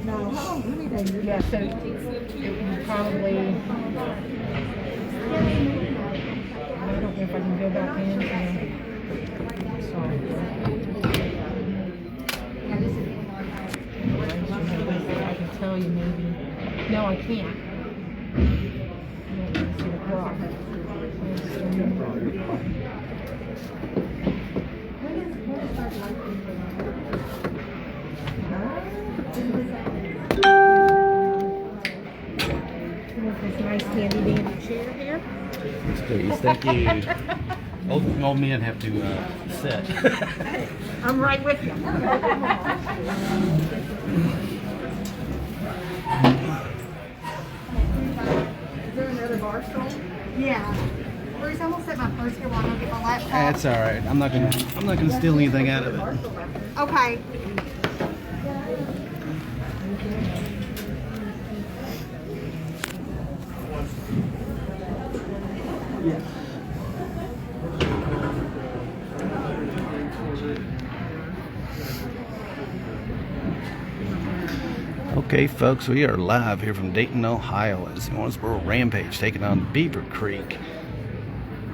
No, how long? How many days? Yeah, so it would probably. I don't know if I can go back in. Sorry. I can tell you maybe. No, I can't. Let's see the clock. This nice handy dandy chair here. Please, thank you. Old men have to sit. I'm right with you. Is there another bar stool? Yeah. Bruce, I'm gonna set my purse here while I get my laptop. That's all right. I'm not gonna steal anything out of it. Okay. Okay, folks, we are live here from Dayton, Ohio, as the Owensboro Rampage taking on Beavercreek.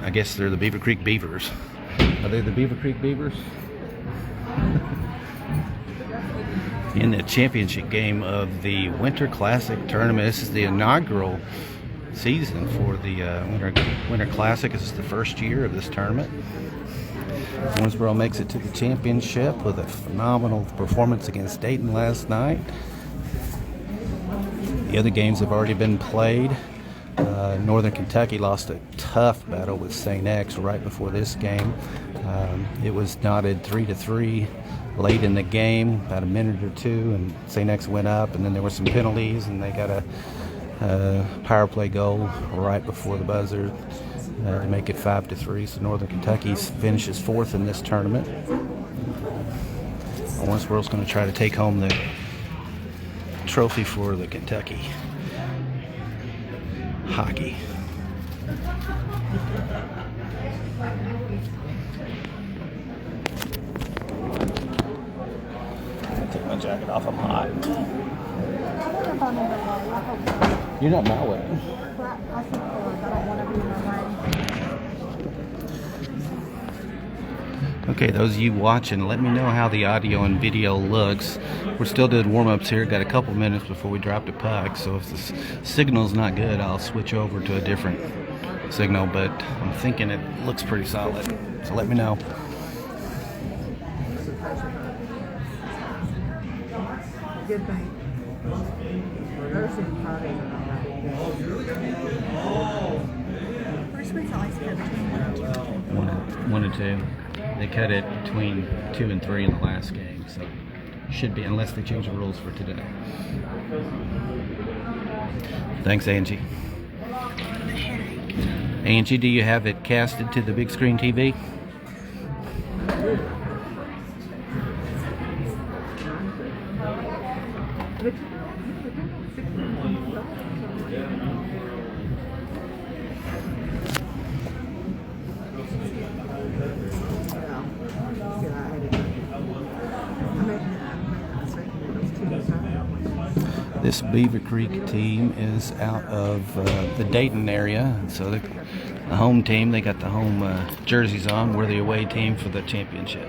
I guess they're the Beavercreek Beavers. Are they the Beavercreek Beavers? In the championship game of the Winter Classic tournament. This is the inaugural season for the Winter Classic. This is the first year of this tournament. Owensboro makes it to the championship with a phenomenal performance against Dayton last night. The other games have already been played. Northern Kentucky lost a tough battle with St. X right before this game. It was knotted 3-3 late in the game, about a minute or two, and St. X went up, and then there were some penalties, and they got a power play goal right before the buzzer to make it 5-3. So Northern Kentucky finishes fourth in this tournament. Owensboro's going to try to take home the trophy for the Kentucky hockey. Take my jacket off, I'm hot. You're not my way. Okay, those of you watching, let me know how the audio and video looks. We're still doing warm-ups here. Got a couple minutes before we drop the puck, so if the signal's not good, I'll switch over to a different signal, but I'm thinking it looks pretty solid, so let me know. Good thing. First week's always cut between 1 and 2. They cut it between 2 and 3 in the last game, so should be, unless they change the rules for today. Thanks, Angie. Angie, do you have it casted to the big screen TV? This Beavercreek team is out of the Dayton area, so the home team, they got the home jerseys on. We're the away team for the championship.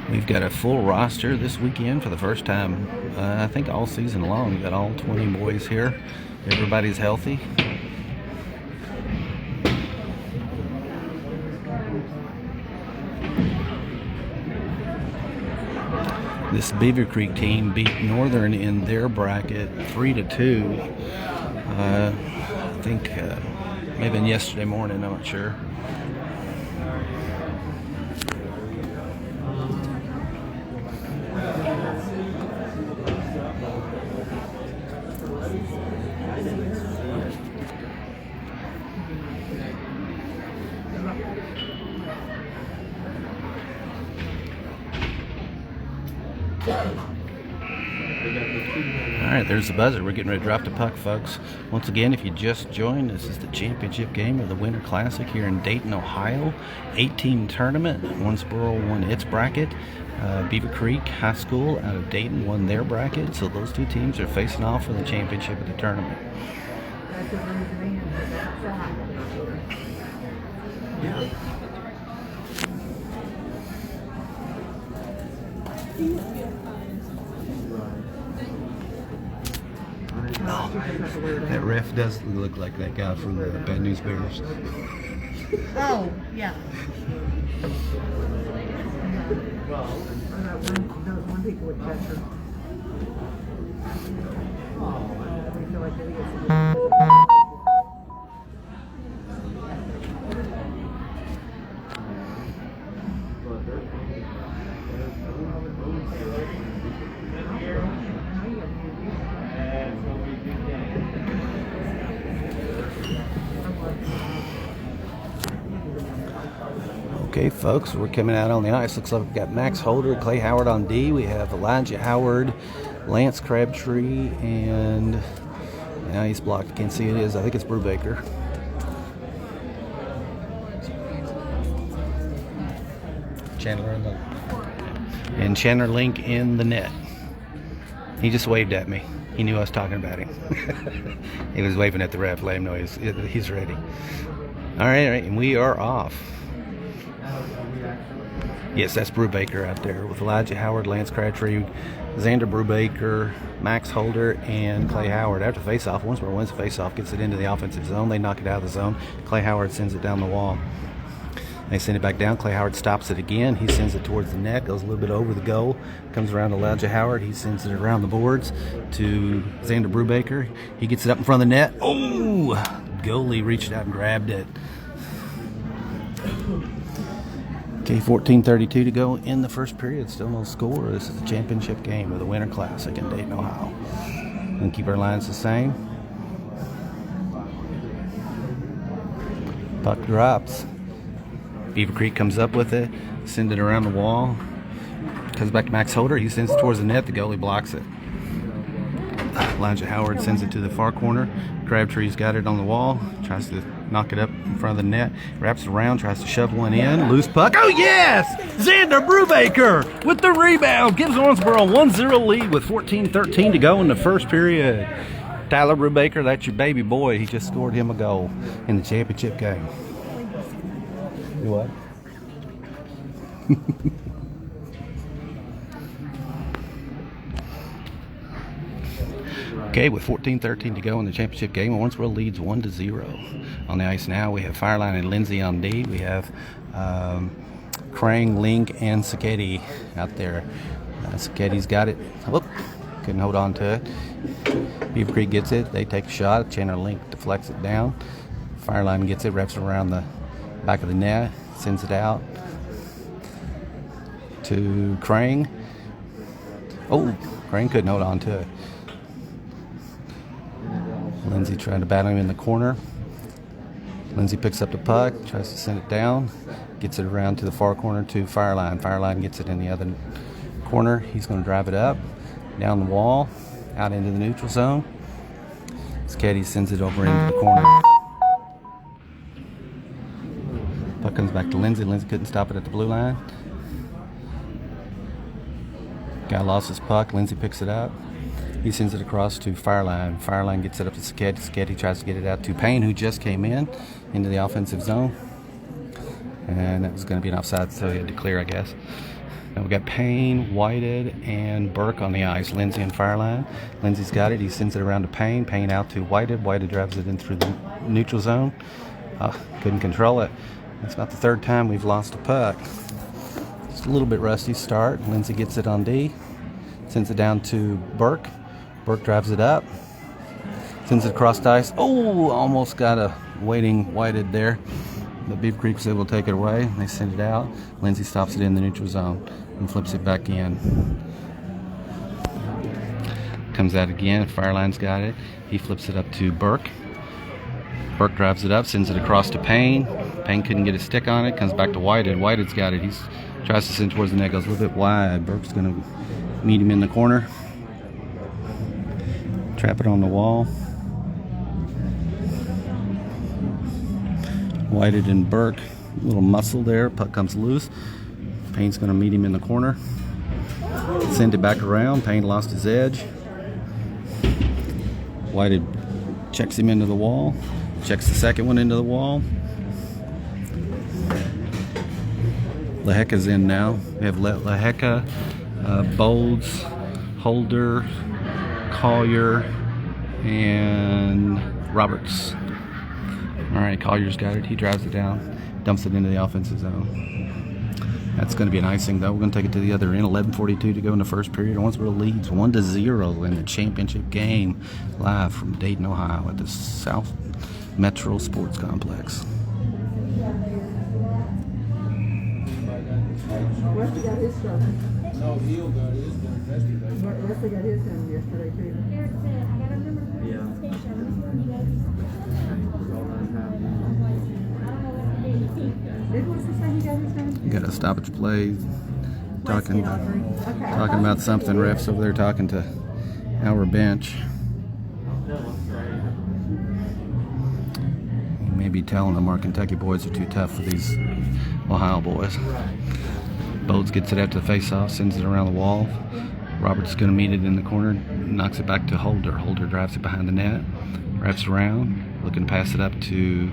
We've got a full roster this weekend for the first time, I think all season long. We've got all 20 boys here. Everybody's healthy. This Beavercreek team beat Northern in their bracket 3-2. I think maybe yesterday morning, I'm not sure. All right, there's the buzzer. We're getting ready to drop the puck, folks. Once again, if you just joined, this is the championship game of the Winter Classic here in Dayton, Ohio. 8-team tournament. Owensboro won its bracket. Beavercreek High School out of Dayton won their bracket. So those two teams are facing off for the championship of the tournament. Oh, that ref does look like that guy from the Bad News Bears. Oh, yeah. One people would catch her. Okay, folks, we're coming out on the ice. Looks like we've got Max Holder, Clay Howard on D. We have Elijah Howard, Lance Crabtree, and now he's blocked. Can't see who it is. I think it's Brubaker. Chandler in the and Chandler Link in the net. He just waved at me. He knew I was talking about him. He was waving at the ref. Let him know he's ready. All right, and we are off. Yes, that's Brubaker out there with Elijah Howard, Lance Crabtree, Xander Brubaker, Max Holder, and Clay Howard. After face-off, Owensboro wins the face-off, gets it into the offensive zone. They knock it out of the zone. Clay Howard sends it down the wall. They send it back down. Clay Howard stops it again. He sends it towards the net, goes a little bit over the goal, comes around to Elijah Howard. He sends it around the boards to Xander Brubaker. He gets it up in front of the net. Oh, goalie reached out and grabbed it. Okay, 14:32 to go in the first period. Still no score. This is the championship game of the Winter Classic in Dayton, Ohio. And keep our lines the same. Puck drops. Beavercreek comes up with it, sends it around the wall. Comes back to Max Holder. He sends it towards the net. The goalie blocks it. Elijah Howard sends it to the far corner. Crabtree's got it on the wall. Tries to knock it up in front of the net. Wraps it around. Tries to shove one in. Loose puck. Oh, yes! Xander Brubaker with the rebound. Gives Owensboro a 1-0 lead with 14:13 to go in the first period. Tyler Brubaker, that's your baby boy. He just scored him a goal in the championship game. You what? Okay, with 14:13 to go in the championship game, Owensboro leads 1-0. On the ice now, we have Fireline and Lindsay on D. We have Krang, Link, and Sacchetti out there. Sacchetti's got it. Whoop, couldn't hold on to it. Beavercreek gets it. They take a shot. Chandler Link deflects it down. Fireline gets it, wraps it around the back of the net, sends it out to Krang. Oh, Krang couldn't hold on to it. Lindsay trying to battle him in the corner. Lindsay picks up the puck, tries to send it down, gets it around to the far corner to Fireline. Fireline gets it in the other corner. He's going to drive it up, down the wall, out into the neutral zone. Sacchetti sends it over into the corner. Puck comes back to Lindsay. Lindsay couldn't stop it at the blue line. Guy lost his puck. Lindsay picks it up. He sends it across to Fireline. Fireline gets it up to Sacchetti. Sacchetti tries to get it out to Payne, who just came into the offensive zone. And that was going to be an offside, so he had to clear, I guess. Now we got Payne, Whited, and Burke on the ice. Lindsay and Fireline. Lindsay's got it. He sends it around to Payne. Payne out to Whited. Whited drives it in through the neutral zone. Couldn't control it. It's about the third time we've lost a puck. Just a little bit rusty start. Lindsay gets it on D. Sends it down to Burke. Burke drives it up. Sends it across the ice. Oh, almost got a waiting Whited there. But Beavercreek was able to take it away. They send it out. Lindsay stops it in the neutral zone and flips it back in. Comes out again. Fireline's got it. He flips it up to Burke. Burke drives it up, sends it across to Payne. Payne couldn't get a stick on it. Comes back to Whited. Whited's got it. He tries to send towards the net. Goes a little bit wide. Burke's going to meet him in the corner. Trap it on the wall. Whited and Burke, little muscle there. Puck comes loose. Payne's going to meet him in the corner. Send it back around. Payne lost his edge. Whited checks him into the wall. Checks the second one into the wall. Laheka's in now. We have Laheka, Bolds, Holder, Collier, and Roberts. All right, Collier's got it. He drives it down, dumps it into the offensive zone. That's going to be an icing, though. We're going to take it to the other end. 11:42 to go in the first period. Owensboro leads 1-0 in the championship game, live from Dayton, Ohio, at the South Metro Sports Complex. Wesley got his stuff. No, Hill got his done yesterday. Wesley got his done yesterday, too. Did Wesley say he got his done? You got a stoppage play. Talking Okay. about something. Refs over there talking to our bench. You may be telling them our Kentucky boys are too tough for these Ohio boys. Bolds gets it after the face-off, sends it around the wall. Roberts is going to meet it in the corner, knocks it back to Holder. Holder drives it behind the net, wraps around, looking to pass it up to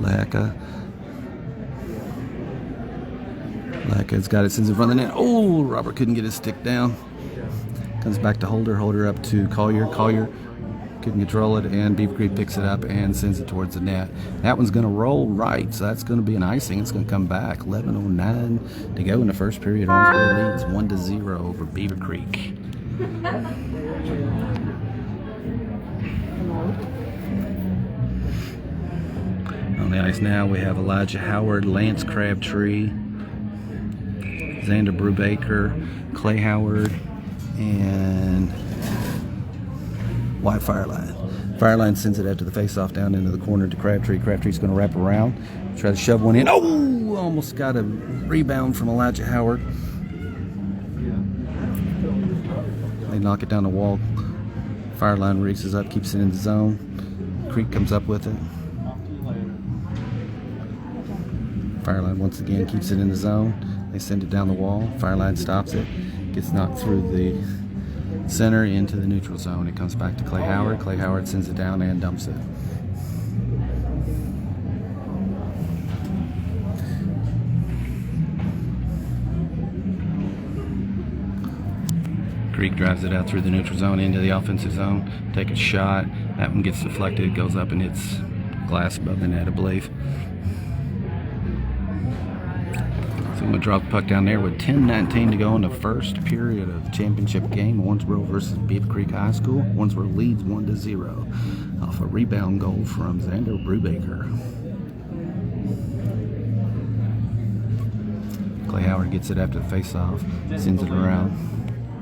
Laheka. Laheka's got it, sends it in front of the net. Oh, Robert couldn't get his stick down. Comes back to Holder. Holder up to Collier. Collier couldn't control it, and Beavercreek picks it up and sends it towards the net. That one's going to roll right, so that's going to be an icing. It's going to come back. 11:09 to go in the first period. Owensboro leads 1-0 over Beavercreek. On the ice now, we have Elijah Howard, Lance Crabtree, Xander Brubaker, Clay Howard, and Wyatt Fireline. Fireline sends it after the face-off down into the corner to Crabtree. Crabtree's going to wrap around, try to shove one in. Oh, almost got a rebound from Elijah Howard. They knock it down the wall. Fireline races up, keeps it in the zone. Creek comes up with it. Fireline once again keeps it in the zone. They send it down the wall. Fireline stops it. Gets knocked through the center into the neutral zone. It comes back to Clay Howard. Clay Howard sends it down and dumps it. Creek drives it out through the neutral zone into the offensive zone. Take a shot. That one gets deflected. Goes up and hits glass above the net, I believe. So I'm going to drop the puck down there with 10:19 to go in the first period of the championship game. Owensboro versus Beavercreek High School. Owensboro leads 1-0 off a rebound goal from Xander Brubaker. Clay Howard gets it after the face-off, sends it around.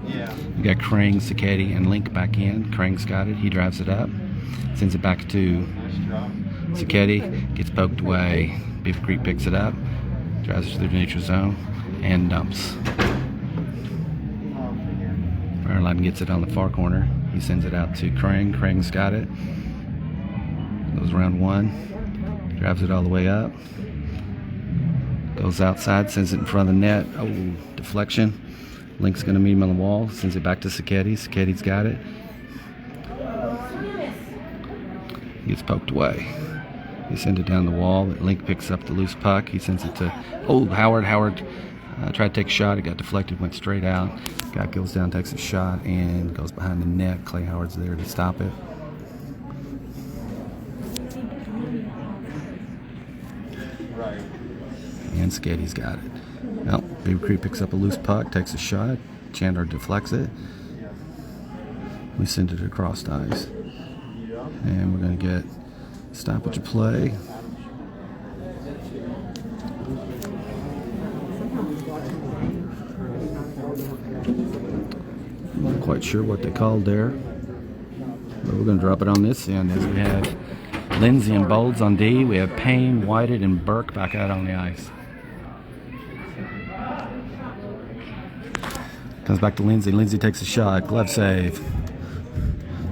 You got Krang, Sacchetti, and Link back in. Krang's got it. He drives it up, sends it back to Sacchetti. Gets poked away. Beavercreek picks it up, drives it through the neutral zone, and dumps. Fireline gets it on the far corner. He sends it out to Krang. Krang's got it. Goes around one. Drives it all the way up. Goes outside, sends it in front of the net. Oh, deflection. Link's going to meet him on the wall. Sends it back to Sacchetti. Sacchetti's got it. He gets poked away. They send it down the wall. Link picks up the loose puck. He sends it to Howard. Howard tried to take a shot. It got deflected, went straight out. Guy goes down, takes a shot, and goes behind the net. Clay Howard's there to stop it. And Sacchetti's got it. Well, Beavercreek picks up a loose puck, takes a shot. Chandler deflects it. We send it across the ice. And we're going to get stoppage of play. I'm not quite sure what they called there, but we're going to drop it on this end as we have Lindsay and Bolds on D. We have Payne, Whited, and Burke back out on the ice. Comes back to Lindsay. Lindsay takes a shot. Glove save.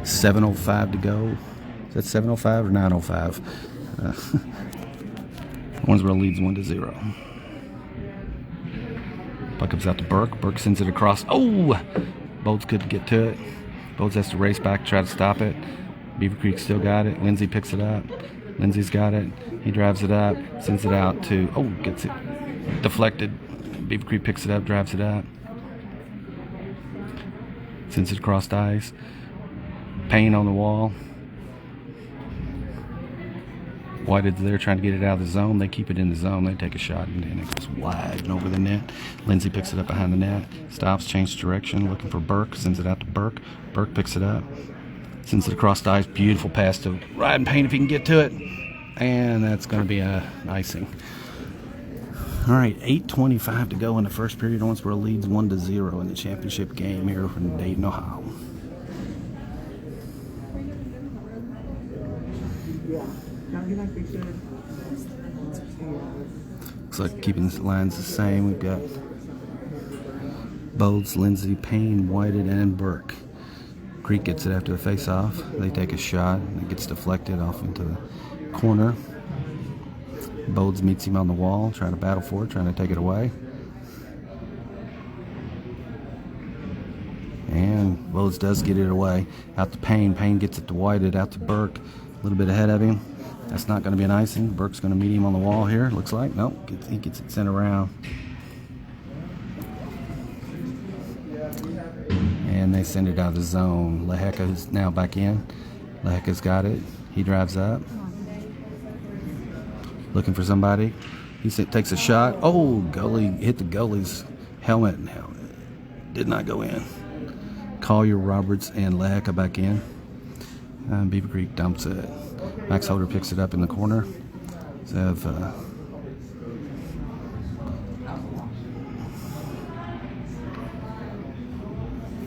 7:05 to go. Is that 7:05 or 9:05? Owensboro leads 1-0. Puck comes out to Burke. Burke sends it across. Oh! Bolts couldn't get to it. Bolts has to race back, try to stop it. Beavercreek still got it. Lindsay picks it up. Lindsay's got it. He drives it up, sends it out to, oh, gets it deflected. Beavercreek picks it up, drives it up. Sends it across the ice. Payne on the wall. Whitehead's there trying to get it out of the zone. They keep it in the zone. They take a shot and then it goes wide and over the net. Lindsay picks it up behind the net. Stops, changes direction, looking for Burke. Sends it out to Burke. Burke picks it up. Sends it across the ice. Beautiful pass to Ryan Payne if he can get to it. And that's going to be an icing. All right, 8:25 to go in the first period. Owensboro leads 1-0 in the championship game here from Dayton, Ohio. Looks like keeping the lines the same. We've got Bowles, Lindsay, Payne, Whitehead, and Burke. Creek gets it after the face-off. They take a shot. It gets deflected off into the corner. Bowles meets him on the wall, trying to battle for it, trying to take it away. And Bowles does get it away. Out to Payne. Payne gets it to Whitehead. Out to Burke. A little bit ahead of him. That's not going to be an icing. Burke's going to meet him on the wall here, looks like. Nope, he gets it sent around. And they send it out of the zone. Lehecka is now back in. Lehecka's got it. He drives up. Looking for somebody. He takes a shot. Oh, goalie hit the goalie's helmet. Did not go in. Collier, Roberts, and Lehecka back in. Beavercreek dumps it. Max Holder picks it up in the corner. So have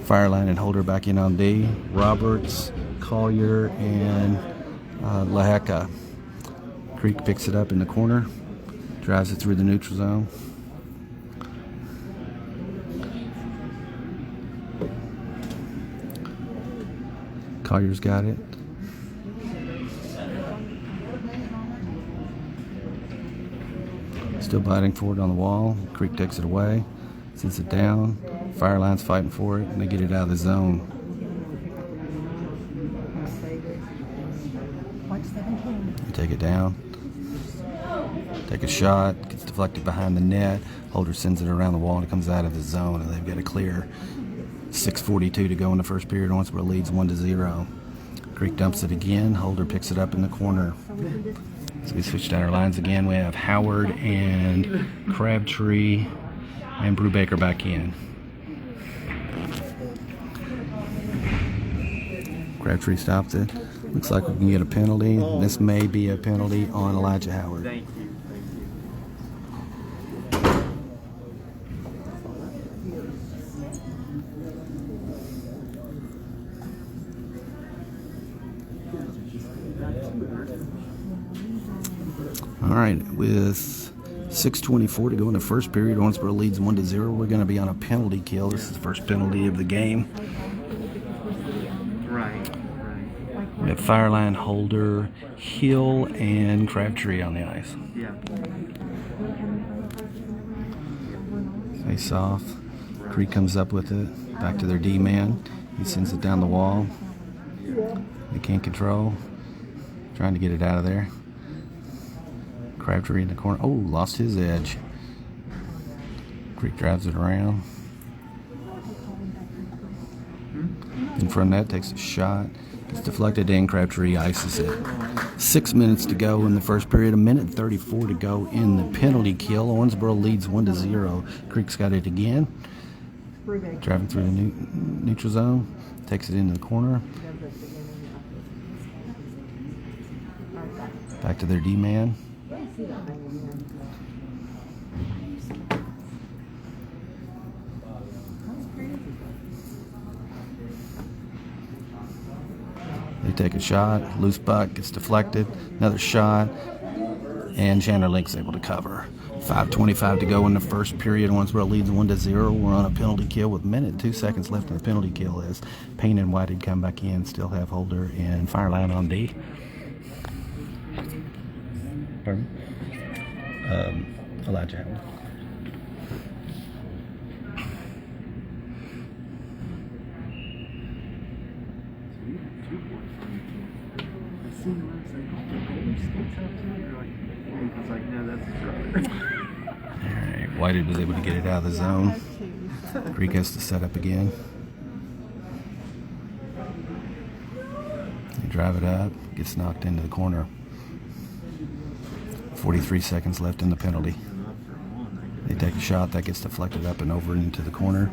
Fireline and Holder back in on D. Roberts, Collier, and Lehecka. Creek picks it up in the corner. Drives it through the neutral zone. Collier's got it. Still biting for it on the wall. Creek takes it away. Sends it down. Fireline's fighting for it, and they get it out of the zone. They take it down. Take a shot. Gets deflected behind the net. Holder sends it around the wall, and it comes out of the zone, and they've got a clear. 6:42 to go in the first period. Owensboro leads 1-0. Creek dumps it again. Holder picks it up in the corner. So we switched out our lines again. We have Howard and Crabtree and Brubaker back in. Crabtree stops it. Looks like we can get a penalty. This may be a penalty on Elijah Howard. Thank you. All right, with 6:24 to go in the first period, Owensboro leads 1-0. We're going to be on a penalty kill. This is the first penalty of the game. Right. We have Fireline, Holder, Hill, and Crabtree on the ice. Yeah. Face off. Creek comes up with it. Back to their D-man. He sends it down the wall. They can't control. Trying to get it out of there. Crabtree in the corner. Oh, lost his edge. Creek drives it around. In front of that, takes a shot. Gets deflected in. Crabtree ices it. 6 minutes to go in the first period. 1:34 to go in the penalty kill. Owensboro leads 1-0. Creek's got it again. Driving through the neutral zone. Takes it into the corner. Back to their D-man. They take a shot. Loose puck gets deflected. Another shot. And Chandler Link's able to cover. 5:25 to go in the first period. Owensboro leads 1-0. We're on a penalty kill with a minute and 2 seconds left in the penalty kill as Payne and White had come back in. Still have Holder and Fireline on D. Pardon? Elijah Howard. Alright, Whited was able to get it out of the zone. Creek has to set up again. They drive it up, gets knocked into the corner. 43 seconds left in the penalty. They take a shot, that gets deflected up and over into the corner.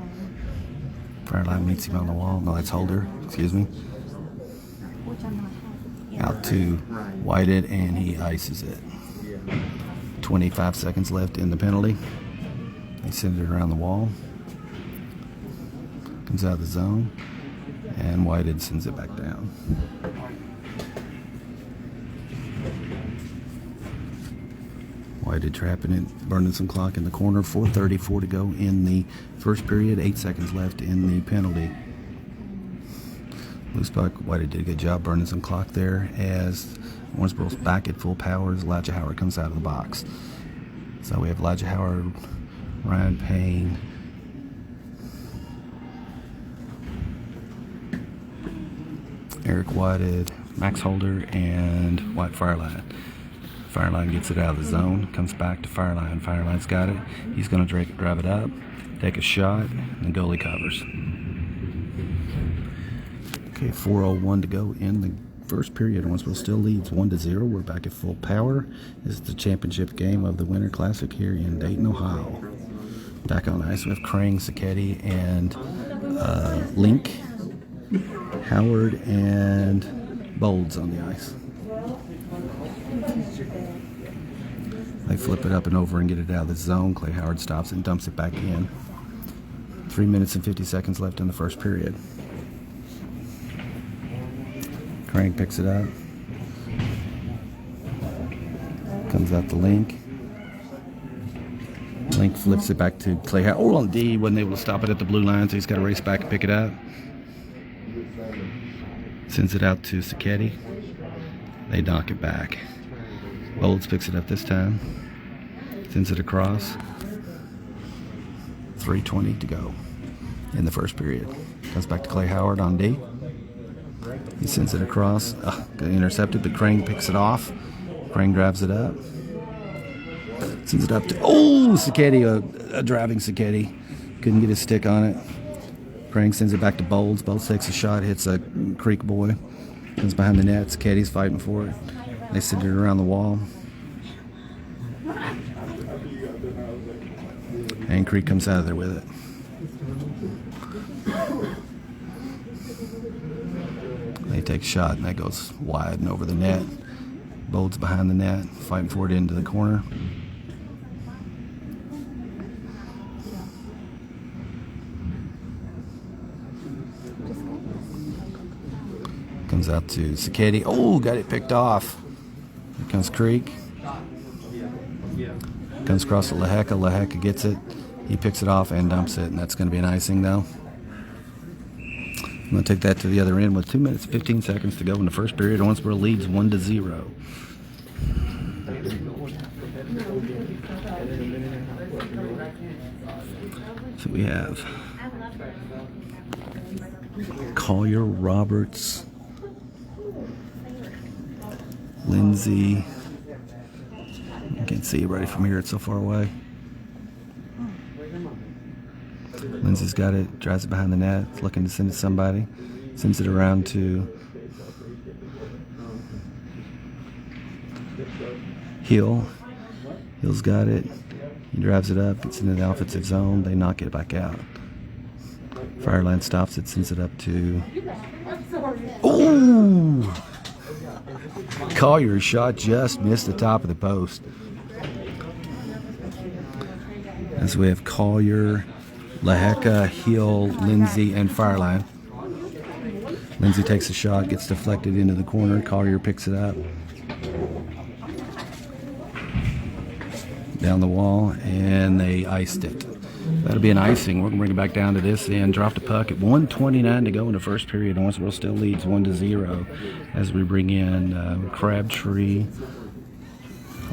Fireline meets him on the wall. No, that's Holder, excuse me. Out to Whited, and he ices it. 25 seconds left in the penalty. They send it around the wall. Comes out of the zone, and Whited sends it back down. Whited trapping it, burning some clock in the corner. 4:34 to go in the first period. 8 seconds left in the penalty. Looks like Whited did a good job burning some clock there as Owensboro's back at full power as Elijah Howard comes out of the box. So we have Elijah Howard, Ryan Payne, Eric Whited, Max Holder, and White Fireline. Fireline gets it out of the zone, comes back to Fireline. Fireline's got it. He's going to drive it up, take a shot, and the goalie covers. Okay, 4:01 to go in the first period. Owensboro still leads 1-0. We're back at full power. This is the championship game of the Winter Classic here in Dayton, Ohio. Back on ice, we have Crane, Sacchetti, and Link, Howard, and Bolds on the ice. They flip it up and over and get it out of the zone. Clay Howard stops and dumps it back in. 3 minutes and 50 seconds left in the first period. Crane picks it up. Comes out to Link. Link flips it back to Clay Howard. Oh, on D, wasn't able to stop it at the blue line, so he's got to race back and pick it up. Sends it out to Sacchetti. They knock it back. Bolds picks it up this time. Sends it across. 3:20 to go in the first period. Comes back to Clay Howard on D. He sends it across. Got intercepted, but Crane picks it off. Crane grabs it up. Sends it up to... Oh, Sacchetti, a driving Sacchetti. Couldn't get his stick on it. Crane sends it back to Bolds. Bolds takes a shot, hits a Creek boy. Comes behind the net. Sacchetti's fighting for it. They send it around the wall. And Creek comes out of there with it. They take a shot, and that goes wide and over the net. Bolds behind the net, fighting for it into the corner. Comes out to Sacchetti. Oh, got it picked off. Here comes Creek. Comes across to Lehecka. Lehecka gets it. He picks it off and dumps it, and that's going to be an icing, though. I'm going to take that to the other end with 2 minutes, 15 seconds to go in the first period. Owensboro leads 1-0. So we have Collier, Roberts, Lindsay. I can't see you right from here. It's so far away. Lindsay's got it, drives it behind the net, looking to send it to somebody. Sends it around to Hill. Hill's got it. He drives it up, gets into the offensive zone. They knock it back out. Fireline stops it, sends it up to... Ooh! Collier's shot just missed the top of the post. As we have Collier, Lehecka, Hill, Lindsay, and Fireline. Lindsay takes a shot, gets deflected into the corner. Collier picks it up. down the wall, and they iced it. That'll be an icing. We're going to bring it back down to this end. Drop the puck at 1:29 to go in the first period. Owensboro still leads 1-0 as we bring in Crabtree,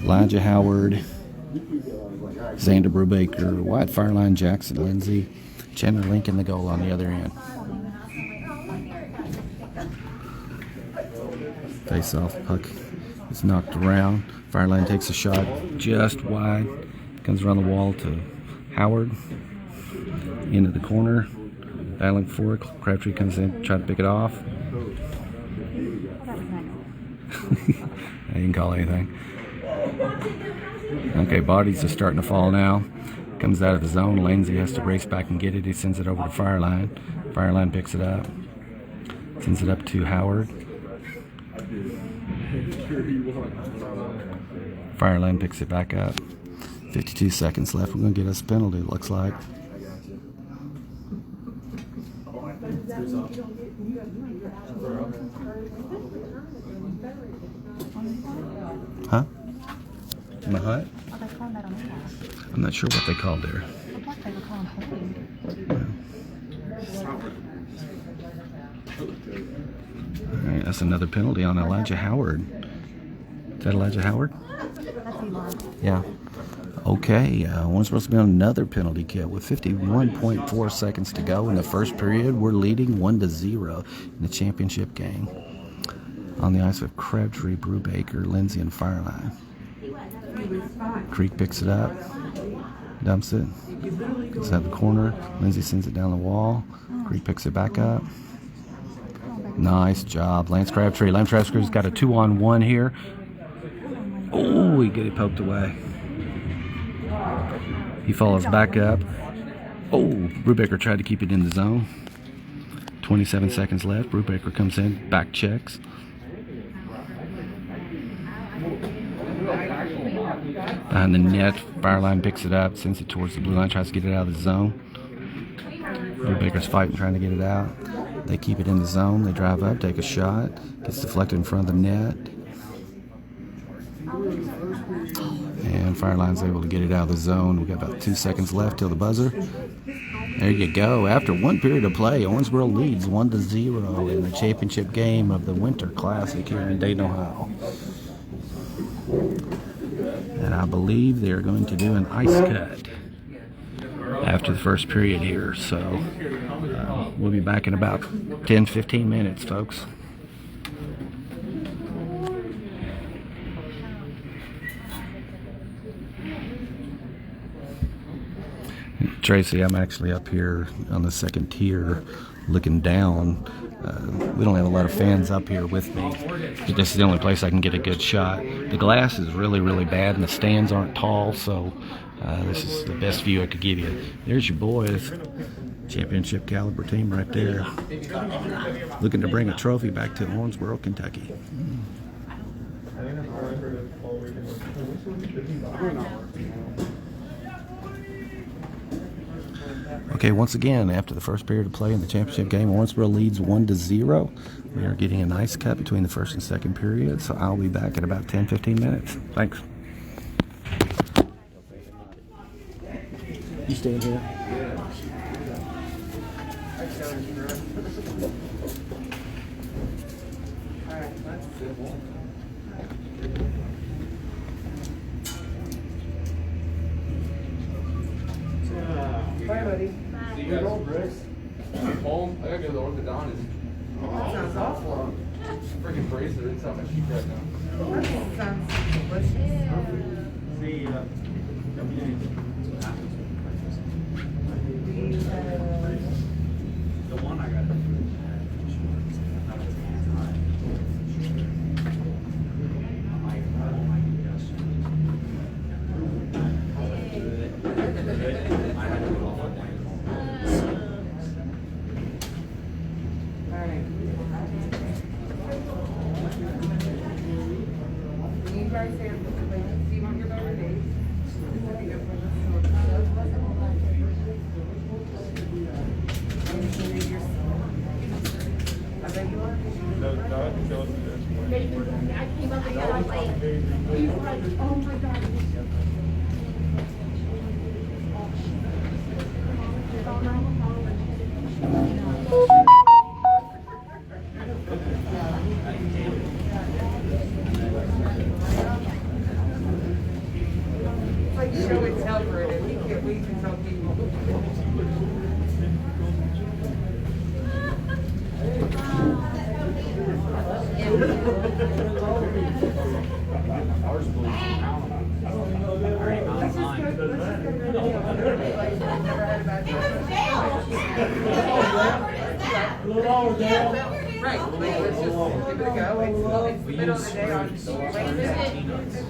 Elijah Howard, Xander Brubaker, Wyatt Fireline, Jackson Lindsay, Chandler Lincoln the goal on the other end. Face off, puck is knocked around. Fireline takes a shot just wide. Comes around the wall to Howard. Into the corner. Battling for it. Crabtree comes in, try to pick it off. I didn't call anything. Okay, bodies are starting to fall now. Comes out of the zone. Lindsay has to race back and get it. He sends it over to Fireline. Fireline picks it up. Sends it up to Howard. Fireline picks it back up. 52 seconds left. We're going to get us a penalty, it looks like. Huh? In the hut? I'm not sure what they called there. All right, that's another penalty on Elijah Howard. Is that Elijah Howard? Yeah. Okay, we're supposed to be on another penalty kill with 51.4 seconds to go in the first period. We're leading 1-0 in the championship game. On the ice with Crabtree, Brubaker, Lindsay, and Fireline. Creek picks it up, dumps it, gets out the corner. Lindsay sends it down the wall. Creek picks it back up. Nice job, Lance Crabtree. Lance Crabtree's got a 2-on-1 here. Oh, he got it poked away. He follows back up. Oh, Brubaker tried to keep it in the zone. 27 seconds left. Brubaker comes in, back checks. Behind the net, Fireline picks it up, sends it towards the blue line, tries to get it out of the zone. Brubaker's fighting, trying to get it out. They keep it in the zone. They drive up, take a shot. Gets deflected in front of the net. And Fireline's able to get it out of the zone. We've got about 2 seconds left till the buzzer. There you go. After one period of play, Owensboro leads 1-0 in the championship game of the Winter Classic here in Dayton, Ohio. And I believe they're going to do an ice cut after the first period here. So we'll be back in about 10-15 minutes, folks. Tracy, I'm actually up here on the second tier looking down. We don't have a lot of fans up here with me. This is the only place I can get a good shot. The glass is really, really bad and the stands aren't tall, so this is the best view I could give you. There's your boys. Championship caliber team right there. Looking to bring a trophy back to Owensboro, Kentucky. Okay, once again, after the first period of play in the championship game, Owensboro leads 1-0. We are getting a nice cut between the first and second period, so I'll be back in about 10-15 minutes. Thanks. You staying here? Bye, buddy. See you guys. Home? I gotta go to the orthodontist. That sounds awful. Freaking bracelet. It's on my cheek right now. That sounds delicious. See ya. The one I got. separated. He can't wait to tell people. Ours blew out. Right, like, let's just give it a go. It's the middle of the day on Wednesday.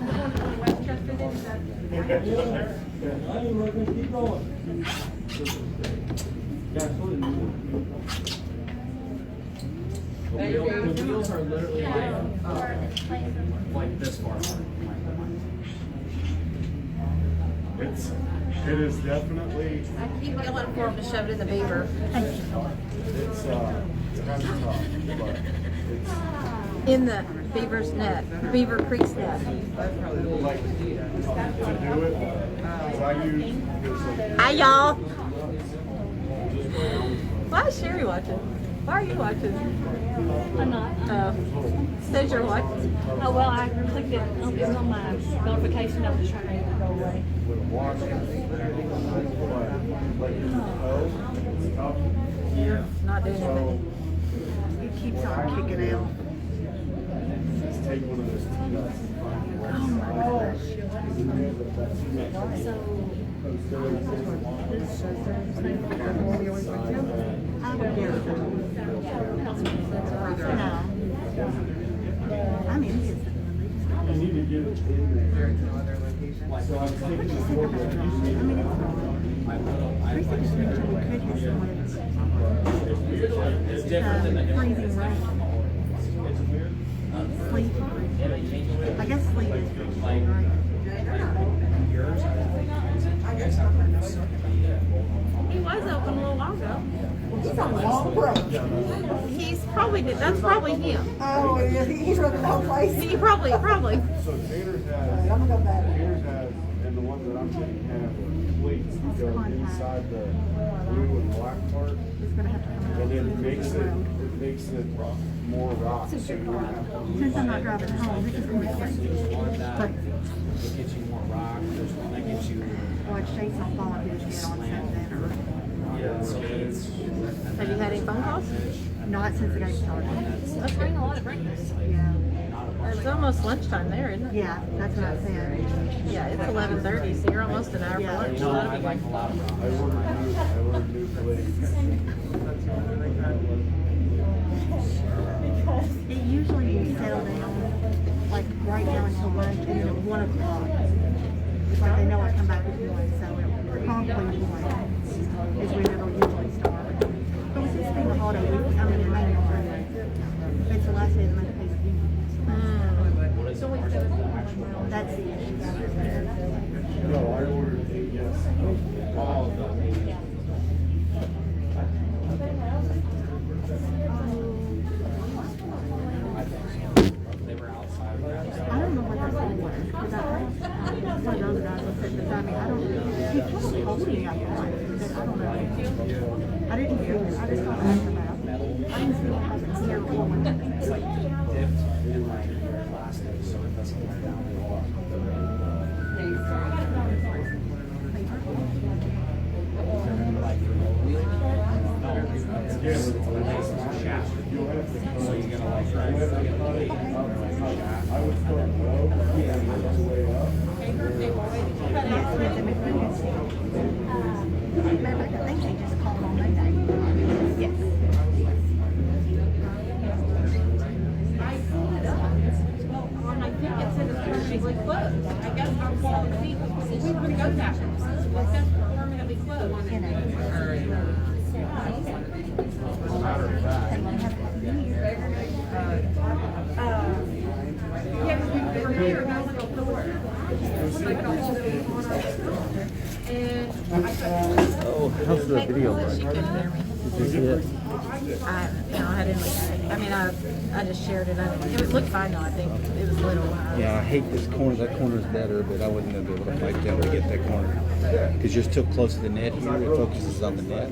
The wheels are literally like this far. It is definitely, I keep yelling for him to shove it in the beaver. it's kind of tough, but it's In the beaver's net, Beaver Creek's net. like to do it. 'Cause I use this like, Hi, y'all. Why is Sherry watching? Why are you watching? I'm not. Oh. Says you're watching. Oh, well, I clicked it. It was on my notification. I was trying to make it go away. with a watch and everything, but like your toe, it's tough. Not doing So anything. It keeps on kicking out. just take one of those T-nuts and find Oh my gosh. I would get it. No. I'm Indian. You need to get it in there. So I was thinking of what we're using. Pretty soon we could have someone It's different than the freezing rain. Sleep. I guess sleep is freezing rain. He was open a little while ago. He's on the wrong road. He's probably, that's probably him. Oh, he's running the whole place. He probably. So Tanner's has, I'm gonna go back. Tanner's has, and the ones that I'm getting have plates that go inside the blue and black part, He's gonna have to come out. and then it makes it more rock. So you don't have to. Since I'm not driving home, this is gonna be crazy. It gets you more rock. There's one that gets you. Watch Jason fall on his head on Saturday. Yeah, so it's. Have you had any phone calls? Not since the game started. It's raining a lot of breakfast. Yeah. It's almost lunchtime there, isn't it? Yeah, that's what I said. Yeah, it's 11:30, so you're almost an hour for Yeah. lunch. No, I like a lot of rock. I ordered new plates. It usually you settle down, like right now until lunch, and then at 1 o'clock. It's like they know I come back with one, so promptly 1 is when it'll usually start. But with this being a holiday week, I mean, remaining on Monday, it's the last day of the month of payment. That's the issue. No, I ordered eight, yes. All of them. They were outside. I don't know what that's for, because I heard one of the other guys that said that, I mean, I don't, he probably told me I was like, but I don't know. I didn't feel it, I just thought I asked about it. I didn't feel it, I was scared for one. It's like dipped in like plastic, so it doesn't wear down the wall. Like your wheel. No, it's a shaft. So you're gonna like drive the weight up the shaft. I would start low and work my way up. Yes, with them at Wednesday. Matter of fact, I think they just called on Monday. Yes. And I think it said it's permanently closed. I guess I'm calling the people. We were going to go that. It says permanently closed. You know. Oh, how's the video? She couldn't hear me. Did you see it? I didn't look at it. I mean, I just shared it. It looked fine though. I think it was little. Yeah, I hate this corner. That corner's better, but I wouldn't be able to fight down to get that corner. Because you're still close to the net here. It focuses on the net.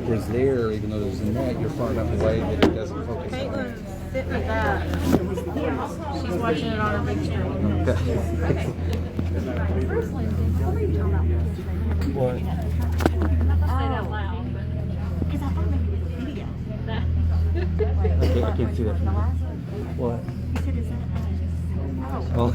Whereas there, even though there's a net, you're far enough away that it doesn't focus on it. Caitlin's sitting with that. She's watching it on her big screen. What? Say that loud, but. Because I thought maybe it was a video. I can't see that. What? He said, is that Oh.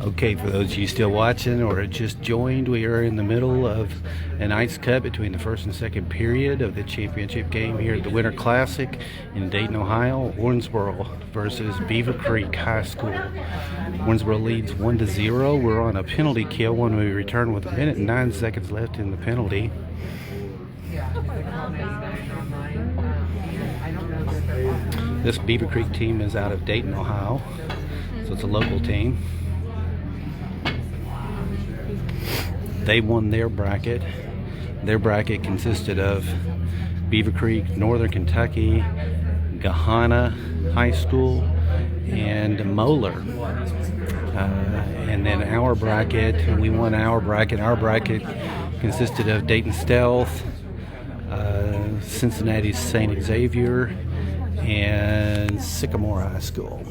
Okay, for those of you still watching or just joined, we are in the middle of an ice cut between the first and second period of the championship game here at the Winter Classic in Dayton, Ohio. Owensboro versus Beavercreek High School. Owensboro leads 1-0. We're on a penalty kill when we return with 1 minute and 9 seconds left in the penalty. This Beavercreek team is out of Dayton, Ohio, so it's a local team. They won their bracket. Their bracket consisted of Beavercreek, Northern Kentucky, Gahanna High School, and Moeller. And then our bracket, we won our bracket. Our bracket consisted of Dayton Stealth, Cincinnati's St. Xavier, and Sycamore High School.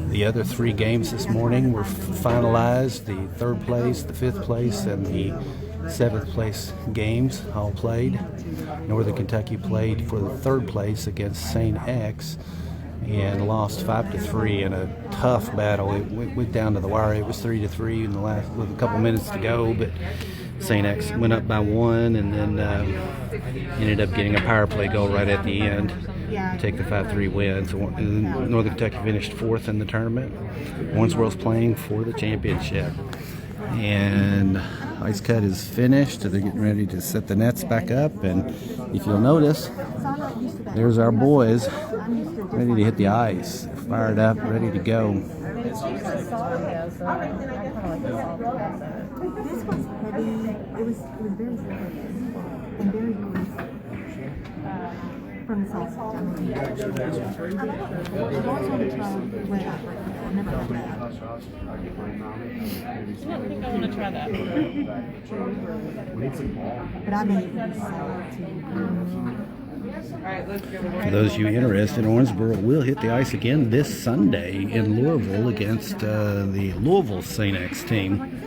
The other 3 games this morning were finalized. The 3rd place, the 5th place, and the 7th place games all played. Northern Kentucky played for the 3rd place against St. X and lost 5-3 in a tough battle. It went down to the wire. It was 3-3 in the last with a couple minutes to go, but St. X went up by 1 and then ended up getting a power play goal right at the end to take the 5-3 win. So Northern Kentucky finished 4th in the tournament. Owensboro's playing for the championship. And ice cut is finished. They're getting ready to set the nets back up. And if you'll notice, there's our boys ready to hit the ice. Fired up, ready to go. This was heavy. It was very heavy and very loose from the sauce. I've always wanted to try red eye. I've never had that. I think I want to try that. But I've been eating salad too. For those of you interested, Owensboro will hit the ice again this Sunday in Louisville against the Louisville St. X team.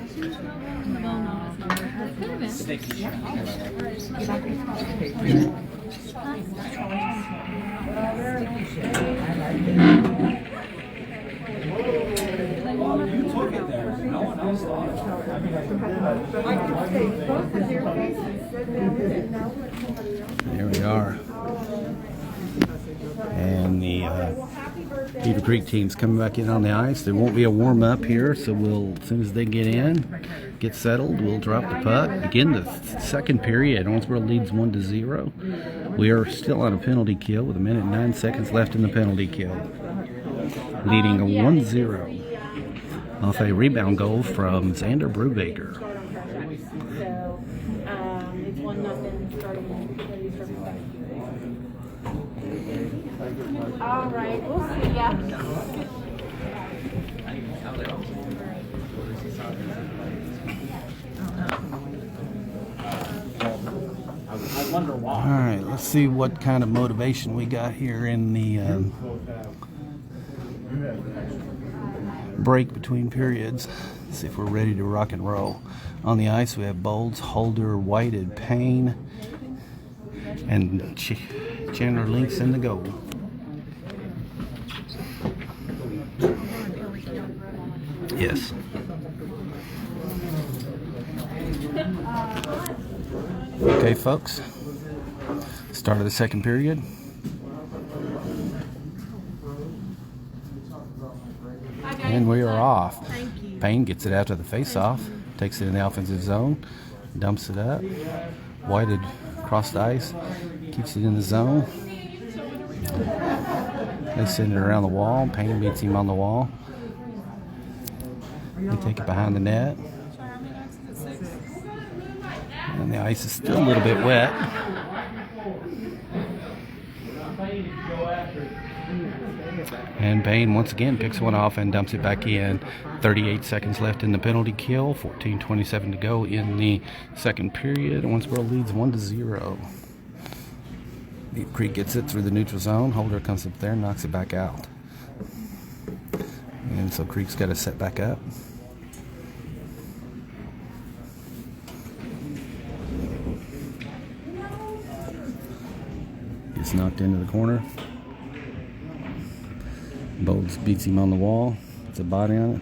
You took it there. No one else thought it. There we are. And the Beavercreek team's coming back in on the ice. There won't be a warm-up here, so as soon as they get in, get settled, we'll drop the puck. Begin the 2nd period. Owensboro leads 1-0. We are still on a penalty kill with 1 minute and 9 seconds left in the penalty kill. Leading a 1-0 off a rebound goal from Xander Brubaker. So, it's 1-0 starting. All right, we'll see ya. I wonder why. All right, let's see what kind of motivation we got here in the break between periods. Let's see if we're ready to rock and roll. On the ice, we have Bolds, Holder, Whited, Payne, and Chandler Links in the goal. Yes. Okay, folks. Start of the 2nd period. And we are off. Payne gets it after the face-off, takes it in the offensive zone, dumps it up. Whited across the ice, keeps it in the zone. They send it around the wall. Payne beats him on the wall. They take it behind the net. And the ice is still a little bit wet. And Payne once again picks one off and dumps it back in. 38 seconds left in the penalty kill. 14:27 to go in the second period. Owensboro leads 1-0. Beavercreek gets it through the neutral zone. Holder comes up there and knocks it back out. And so Creek's got to set back up. Gets knocked into the corner. Bolds beats him on the wall. It's a body on it.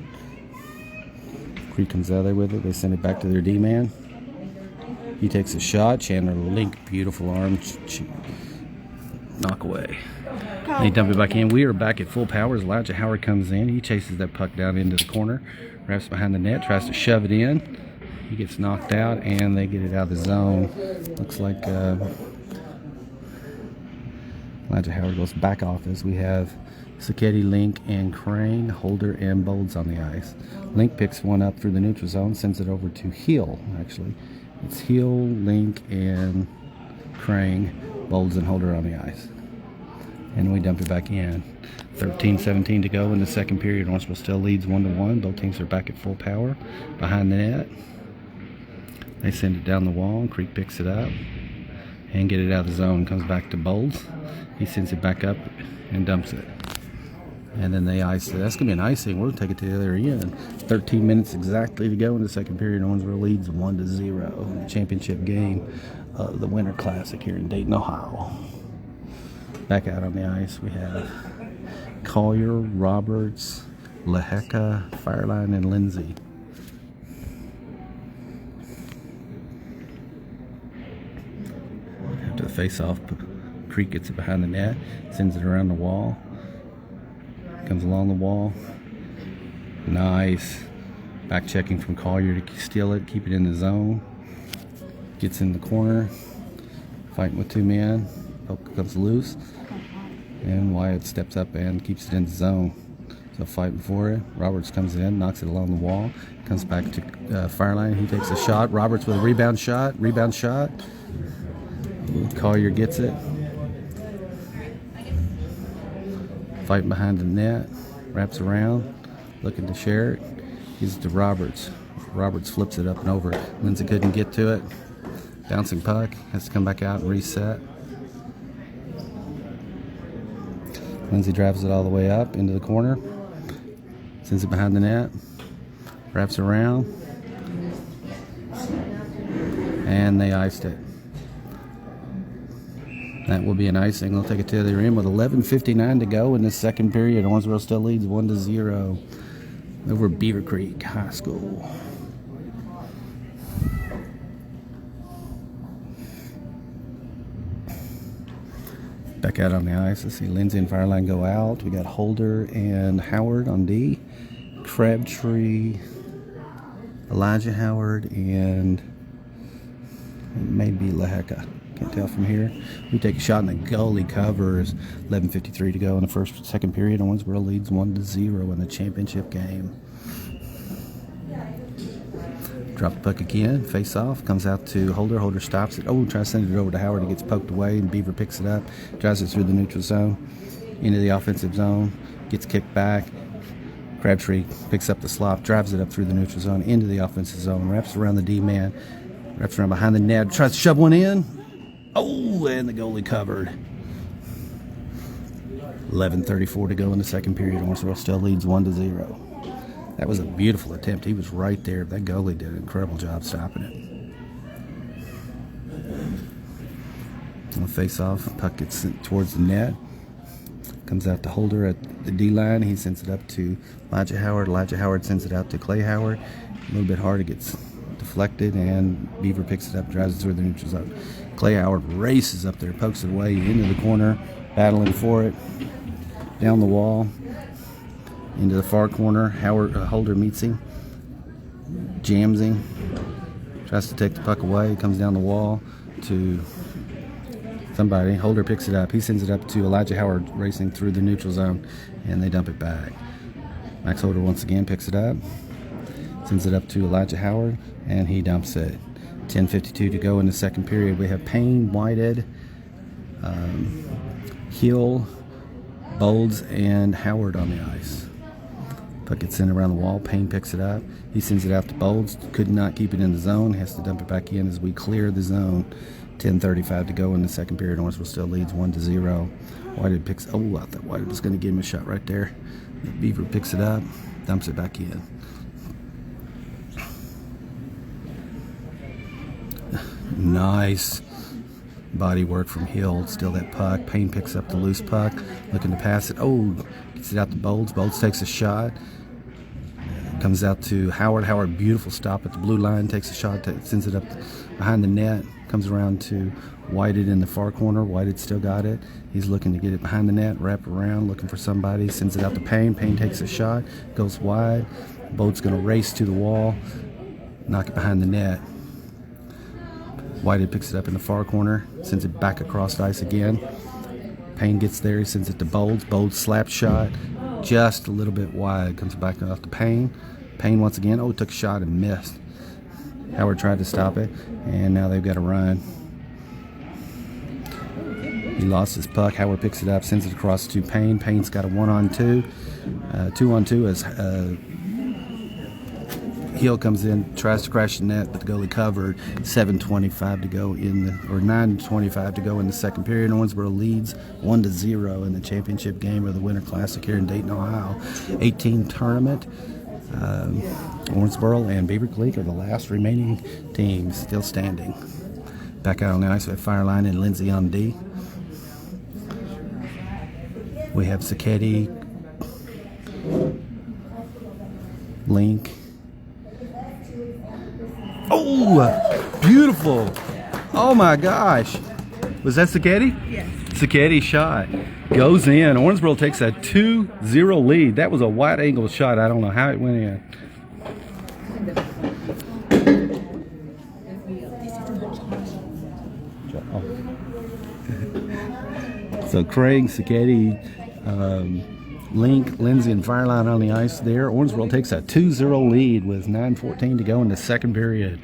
Creek comes out there with it. They send it back to their D-man. He takes a shot. Chandler Link, beautiful arm. Knock away. They dump it back in. We are back at full power as Elijah Howard comes in. He chases that puck down into the corner. Wraps behind the net. Tries to shove it in. He gets knocked out and they get it out of the zone. Looks like Elijah Howard goes back off as we have Sacchetti, Link, and Crane, Holder, and Bolds on the ice. Link picks one up through the neutral zone, sends it over to Hill, actually. It's Hill, Link, and Crane, Bolds, and Holder on the ice. And we dump it back in. 13:17 to go in the second period. Owensboro still leads 1-1. Both teams are back at full power behind the net. They send it down the wall. Creek picks it up and get it out of the zone. Comes back to Bolds. He sends it back up and dumps it. And then they ice it. That's going to be an icing. We'll take it to the other end. 13 minutes exactly to go in the second period. Owensboro leads 1-0 in the championship game of the Winter Classic here in Dayton, Ohio. Back out on the ice, we have Collier, Roberts, Lehecka, Fireline, and Lindsay. After the face-off, Creek gets it behind the net, sends it around the wall. Comes along the wall. Nice. Back checking from Collier to steal it, keep it in the zone. Gets in the corner. Fighting with two men. Poke comes loose. And Wyatt steps up and keeps it in the zone. So fighting for it. Roberts comes in, knocks it along the wall. Comes back to Fireline. He takes a shot. Roberts with a rebound shot. Rebound shot. Collier gets it. Fighting behind the net, wraps around, looking to share it. Gives it to Roberts. Roberts flips it up and over. Lindsay couldn't get to it. Bouncing puck, has to come back out and reset. Lindsay drives it all the way up into the corner. Sends it behind the net. Wraps around. And they iced it. That will be an icing. They'll take it to the other end with 11:59 to go in the second period. Owensboro still leads 1-0 over Beavercreek High School. Back out on the ice. Let's see Lindsay and Fireline go out. We got Holder and Howard on D. Crabtree, Elijah Howard, and maybe Lehecka. Can't tell from here. We take a shot and the goalie covers. 11:53 to go in the second period. Owensboro leads 1-0 in the championship game. Drop the puck again. Face off. Comes out to Holder. Holder stops it. Oh, tries to send it over to Howard. It gets poked away and Beaver picks it up. Drives it through the neutral zone. Into the offensive zone. Gets kicked back. Crabtree picks up the slop. Drives it up through the neutral zone. Into the offensive zone. Wraps around the D-man. Wraps around behind the net. Tries to shove one in. Oh, and the goalie covered. 11:34 to go in the second period. Owensboro still leads 1-0. That was a beautiful attempt. He was right there. That goalie did an incredible job stopping it. On face off, puck gets sent towards the net. Comes out to Holder at the D line. He sends it up to Elijah Howard. Elijah Howard sends it out to Clay Howard. A little bit hard. It gets deflected, and Beaver picks it up, drives it through the neutral zone. Clay Howard races up there, pokes it away into the corner, battling for it. Down the wall, into the far corner. Holder meets him, jams him, tries to take the puck away. Comes down the wall to somebody. Holder picks it up. He sends it up to Elijah Howard, racing through the neutral zone, and they dump it back. Max Holder once again picks it up, sends it up to Elijah Howard, and he dumps it. 10:52 to go in the second period. We have Payne, Whitehead, Hill, Bolds, and Howard on the ice. Puck gets sent around the wall. Payne picks it up. He sends it out to Bowles. Could not keep it in the zone. Has to dump it back in as we clear the zone. 10:35 to go in the second period. Owensboro still leads 1-0. Whitehead picks. Oh, I thought Whitehead was going to give him a shot right there. Beaver picks it up, dumps it back in. Nice body work from Hill. Still that puck. Payne picks up the loose puck, looking to pass it. Oh, gets it out to Bowles. Bowles takes a shot. Comes out to Howard. Howard, beautiful stop at the blue line. Takes a shot, sends it up behind the net. Comes around to Whitehead in the far corner. Whitehead still got it. He's looking to get it behind the net, wrap around, looking for somebody. Sends it out to Payne. Payne takes a shot, goes wide. Boat's going to race to the wall, knock it behind the net. Whitehead picks it up in the far corner, sends it back across the ice again. Payne gets there, he sends it to Bowles. Bowles slap shot, just a little bit wide. Comes back off to Payne. Payne once again, oh, took a shot and missed. Howard tried to stop it, and now they've got to run. He lost his puck. Howard picks it up, sends it across to Payne. Payne's got a 1-on-2. 2-on-2 as Hill comes in, tries to crash the net, but the goalie covered. 7:25 to go in the, or 9:25 to go in the second period. Owensboro leads 1-0 in the championship game of the Winter Classic here in Dayton, Ohio. 18 tournament. Owensboro and Beavercreek are the last remaining teams still standing. Back out on the ice with Fireline and Lindsay on D. We have Sacchetti, Link. Oh, beautiful. Oh my gosh. Was that Sacchetti? Yes. Sacchetti shot. Goes in. Owensboro takes a 2-0 lead. That was a wide angle shot. I don't know how it went in. So Craig, Sacchetti, Link, Lindsay, and Fireline on the ice there. Owensboro takes a 2-0 lead with 9:14 to go in the second period.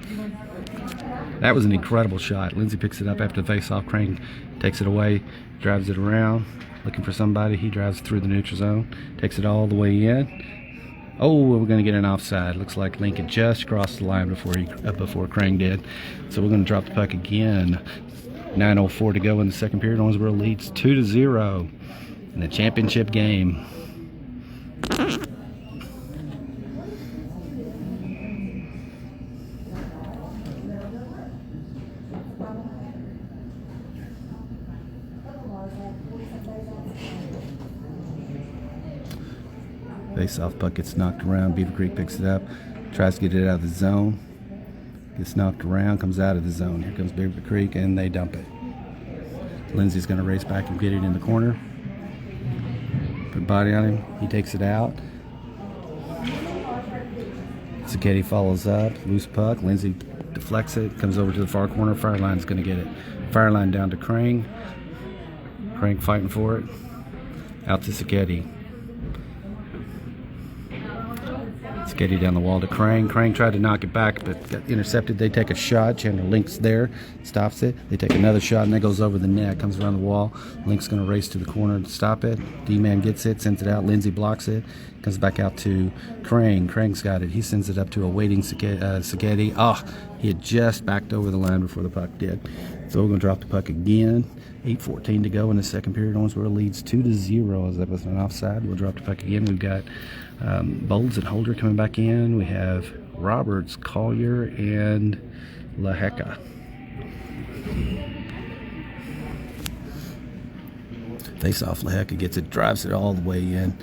That was an incredible shot. Lindsay picks it up after the face-off. Crane takes it away, drives it around, looking for somebody. He drives through the neutral zone, takes it all the way in. Oh, we're going to get an offside. Looks like Link had just crossed the line before Crane did. So we're going to drop the puck again. 9:04 to go in the second period. Owensboro leads 2-0 in the championship game. Face-off puck gets knocked around. Beavercreek picks it up, tries to get it out of the zone. Gets knocked around, comes out of the zone. Here comes Beavercreek, and they dump it. Lindsay's going to race back and get it in the corner. Put body on him. He takes it out. Sacchetti follows up. Loose puck. Lindsay deflects it. Comes over to the far corner. Fireline's going to get it. Fireline down to Crane. Crane fighting for it. Out to Sacchetti. Sacchetti down the wall to Crane. Crane tried to knock it back, but got intercepted. They take a shot. Chandler Link's there, stops it. They take another shot, and that goes over the net, comes around the wall. Link's going to race to the corner to stop it. D-man gets it, sends it out. Lindsay blocks it. Comes back out to Crane. Crane's got it. He sends it up to a waiting Sacchetti. Oh, he had just backed over the line before the puck did. So we're going to drop the puck again. 8:14 to go in the second period. Owensboro leads 2-0 as that was an offside. We'll drop the puck again. We've got Bowles and Holder coming back in. We have Roberts, Collier, and LaHecka. Face off, LaHecka gets it, drives it all the way in,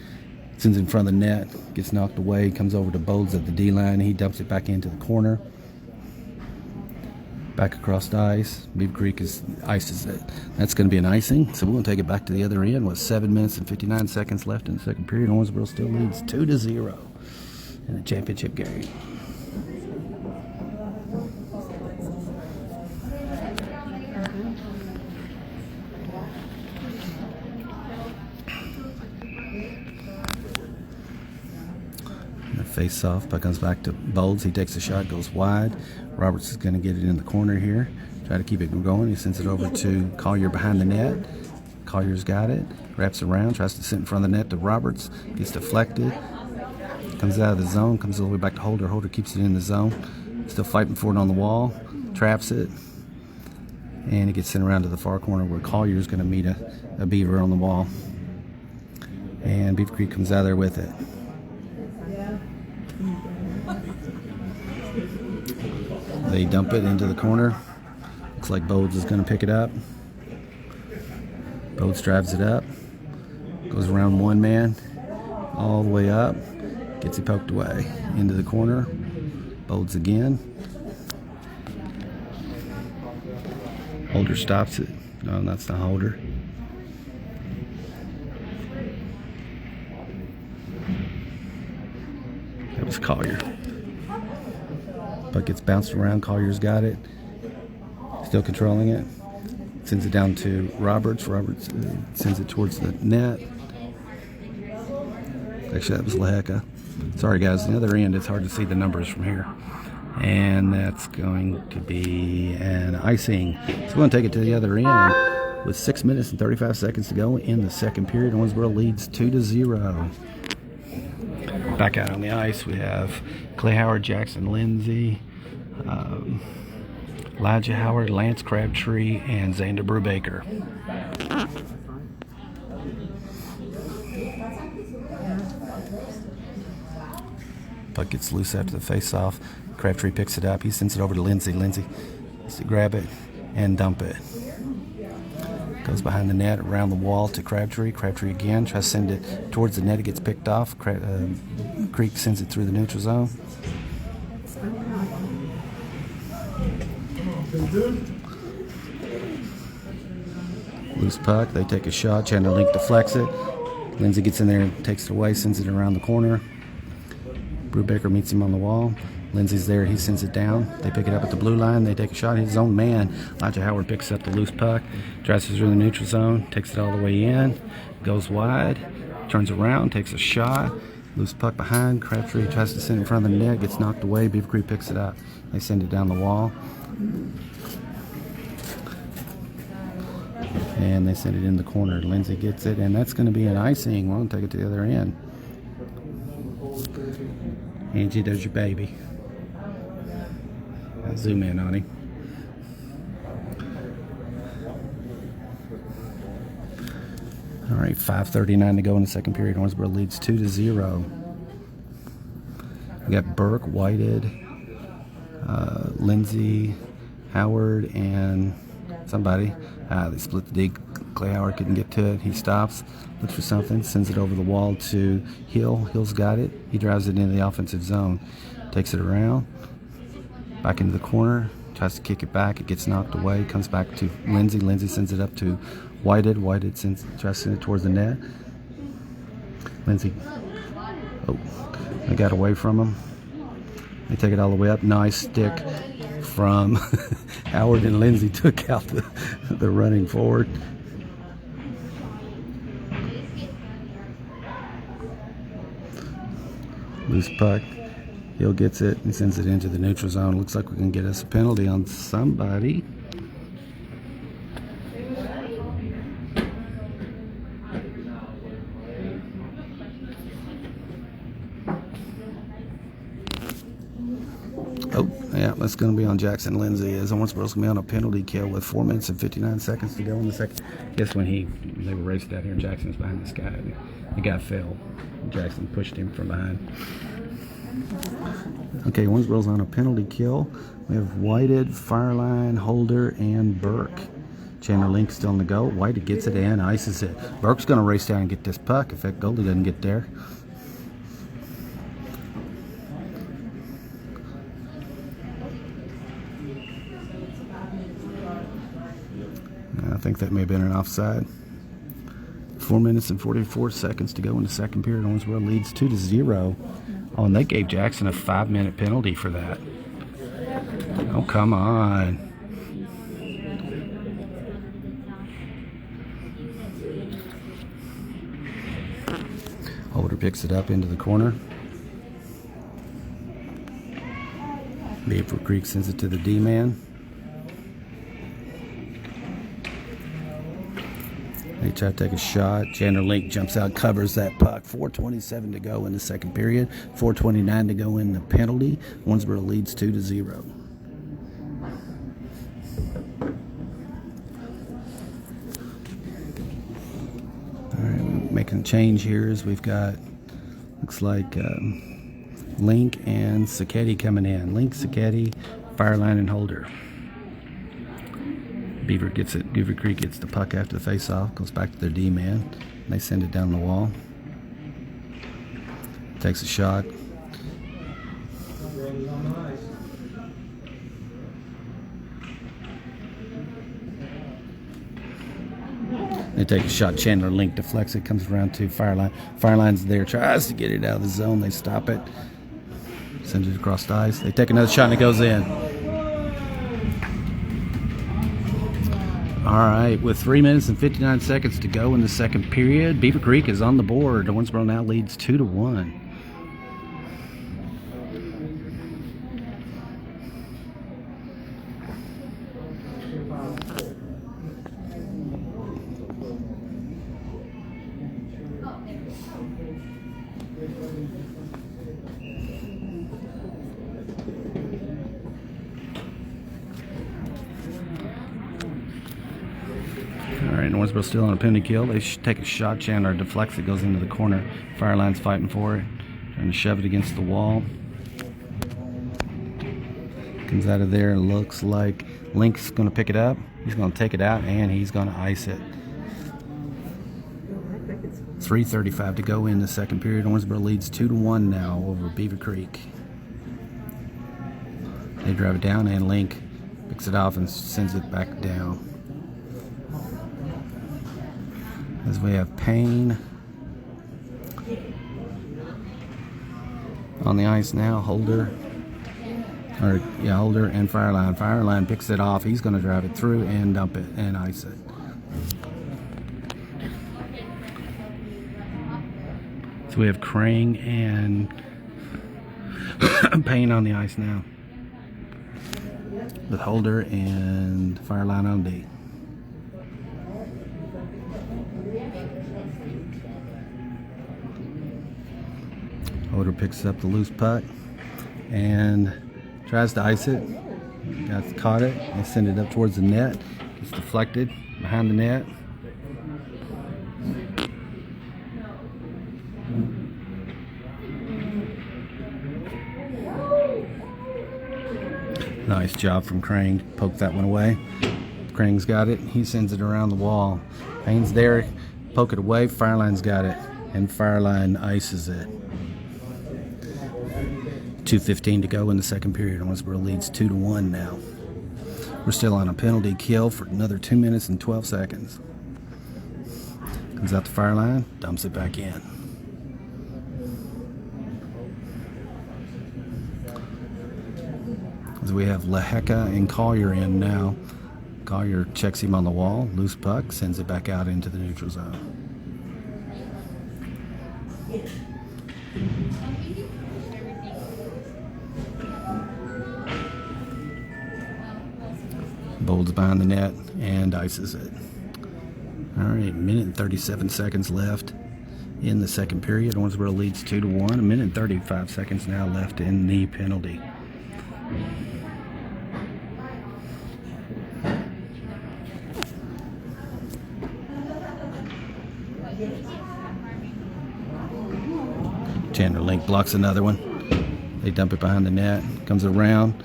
sends it in front of the net, gets knocked away, comes over to Bowles at the D-line. He dumps it back into the corner. Back across the ice. Beavercreek is ices it. That's going to be an icing. So we're going to take it back to the other end with 7 minutes and 59 seconds left in the second period. Owensboro still leads 2-0 in the championship game. Face off, puck comes back to Bowles. He takes a shot, goes wide. Roberts is going to get it in the corner here. Try to keep it going. He sends it over to Collier behind the net. Collier's got it. Wraps around, tries to sit in front of the net to Roberts. Gets deflected. Comes out of the zone, comes all the way back to Holder. Holder keeps it in the zone. Still fighting for it on the wall. Traps it. And it gets sent around to the far corner where Collier's going to meet a beaver on the wall. And Beavercreek comes out of there with it. They dump it into the corner. Looks like Bodes is going to pick it up. Bodes drives it up. Goes around one man. All the way up. Gets it poked away. Into the corner. Bodes again. Holder stops it. No, that's not Holder. That was Collier. But gets bounced around. Collier's got it. Still controlling it. Sends it down to Roberts. Roberts sends it towards the net. Actually, that was Lehecka. Sorry, guys. The other end, it's hard to see the numbers from here. And that's going to be an icing. So we're going to take it to the other end with 6 minutes and 35 seconds to go in the second period. Owensboro leads 2-0. Back out on the ice, we have Clay Howard, Jackson Lindsay, Elijah Howard, Lance Crabtree, and Xander Brubaker. Puck gets loose after the face-off. Crabtree picks it up. He sends it over to Lindsay. Lindsay has to grab it and dump it. Goes behind the net, around the wall to Crabtree. Crabtree again tries to send it towards the net. It gets picked off. Creek sends it through the neutral zone. Loose puck. They take a shot. Chandler Link deflects it. Lindsay gets in there and takes it away, sends it around the corner. Brubaker meets him on the wall. Lindsay's there. He sends it down. They pick it up at the blue line. They take a shot. His own man, Elijah Howard, picks up the loose puck, drives it through the neutral zone, takes it all the way in, goes wide, turns around, takes a shot. Loose puck behind. Crabtree tries to send it in front of the net, gets knocked away. Beavercreek picks it up. They send it down the wall. And they send it in the corner. Lindsay gets it, and that's going to be an icing. We're going to take it to the other end. Angie, there's your baby. I'll zoom in on him. All right, 5:39 to go in the second period. Owensboro leads 2-0. We got Burke, Whited, Lindsay, Howard, and somebody. They split the D. Clay Howard couldn't get to it. He stops, looks for something, sends it over the wall to Hill. Hill's got it. He drives it into the offensive zone. Takes it around. Back into the corner. Tries to kick it back. It gets knocked away. Comes back to Lindsay. Lindsay sends it up to Whited. Whited tries to send it towards the net. Lindsay. Oh, they got away from him. They take it all the way up. Nice stick from Howard, and Lindsay took out the running forward. Loose puck. Hill gets it and sends it into the neutral zone. Looks like we can get us a penalty on somebody. Oh, yeah, that's going to be on Jackson Lindsay. As Owensboro's going to be on a penalty kill with 4 minutes and 59 seconds to go in the second. I guess when they were racing out here, Jackson's behind this guy. The guy fell. Jackson pushed him from behind. Okay, Owensboro's on a penalty kill. We have Whited, Fireline, Holder, and Burke. Chandler Link still on the go. Whited gets it and ices it. Burke's going to race down and get this puck if that goalie doesn't get there. I think that may have been an offside. 4 minutes and 44 seconds to go in the second period. Owensboro leads 2-0. Oh, and they gave Jackson a 5-minute penalty for that. Oh, come on. Holder picks it up into the corner. Beavercreek sends it to the D-man. They try to take a shot. Chandler Link jumps out, covers that puck. 4:27 to go in the second period. 4:29 to go in the penalty. Owensboro leads 2-0. All right, making a change here is we've got, looks like Link and Sacchetti coming in. Link, Sacchetti, Fireline, and Holder. Beavercreek gets the puck after the face-off, goes back to their D-man. They send it down the wall. Takes a shot. They take a shot. Chandler Link deflects it, comes around to Fireline. Fireline's there, tries to get it out of the zone. They stop it. Sends it across the ice. They take another shot and it goes in. All right, with 3 minutes and 59 seconds to go in the second period, Beavercreek is on the board. Owensboro now leads 2-1. All right, Owensboro still on a penalty kill. They take a shot. Chandler deflects it, goes into the corner. Fireline's fighting for it, trying to shove it against the wall. Comes out of there and looks like Link's going to pick it up. He's going to take it out and he's going to ice it. 3:35 to go in the second period. Owensboro leads 2-1 now over Beavercreek. They drive it down and Link picks it off and sends it back down. As we have Payne on the ice now. Holder and Fireline. Fireline picks it off. He's going to drive it through and dump it and ice it. So we have Crane and Payne on the ice now, with Holder and Fireline on D. Holder picks up the loose puck and tries to ice it. Caught it and send it up towards the net. It's deflected behind the net. Nice job from Crane. Poke that one away. Crane's got it. He sends it around the wall. Payne's there. Poke it away. Fireline's got it. And Fireline ices it. 2:15 to go in the second period. Owensboro leads 2-1 now. We're still on a penalty kill for another 2 minutes and 12 seconds. Comes out the Fireline. Dumps it back in. As we have Lehecka and Collier in now. Collier checks him on the wall. Loose puck. Sends it back out into the neutral zone. Bolds behind the net and ices it. All right, minute and 37 seconds left in the second period. Owensboro leads 2-1. A minute and 35 seconds now left in the penalty. Chandler Link blocks another one. They dump it behind the net. Comes around.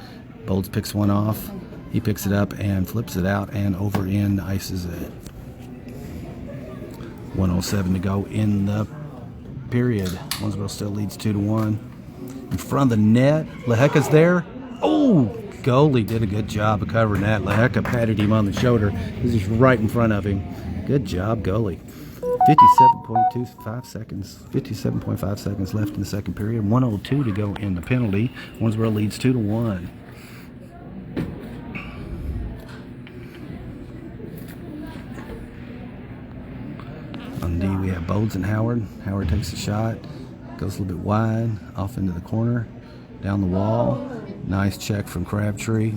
Bolds picks one off. He picks it up and flips it out and over in, ices it. 1:07 to go in the period. Owensboro still leads 2-1. In front of the net, Lehecka's there. Oh, goalie did a good job of covering that. Lehecka patted him on the shoulder. He's just right in front of him. Good job, goalie. 57.25 seconds. 57.5 seconds left in the second period. 1:02 to go in the penalty. Owensboro leads 2-1. On D, we have Bolds and Howard. Howard takes a shot, goes a little bit wide, off into the corner, down the wall. Nice check from Crabtree.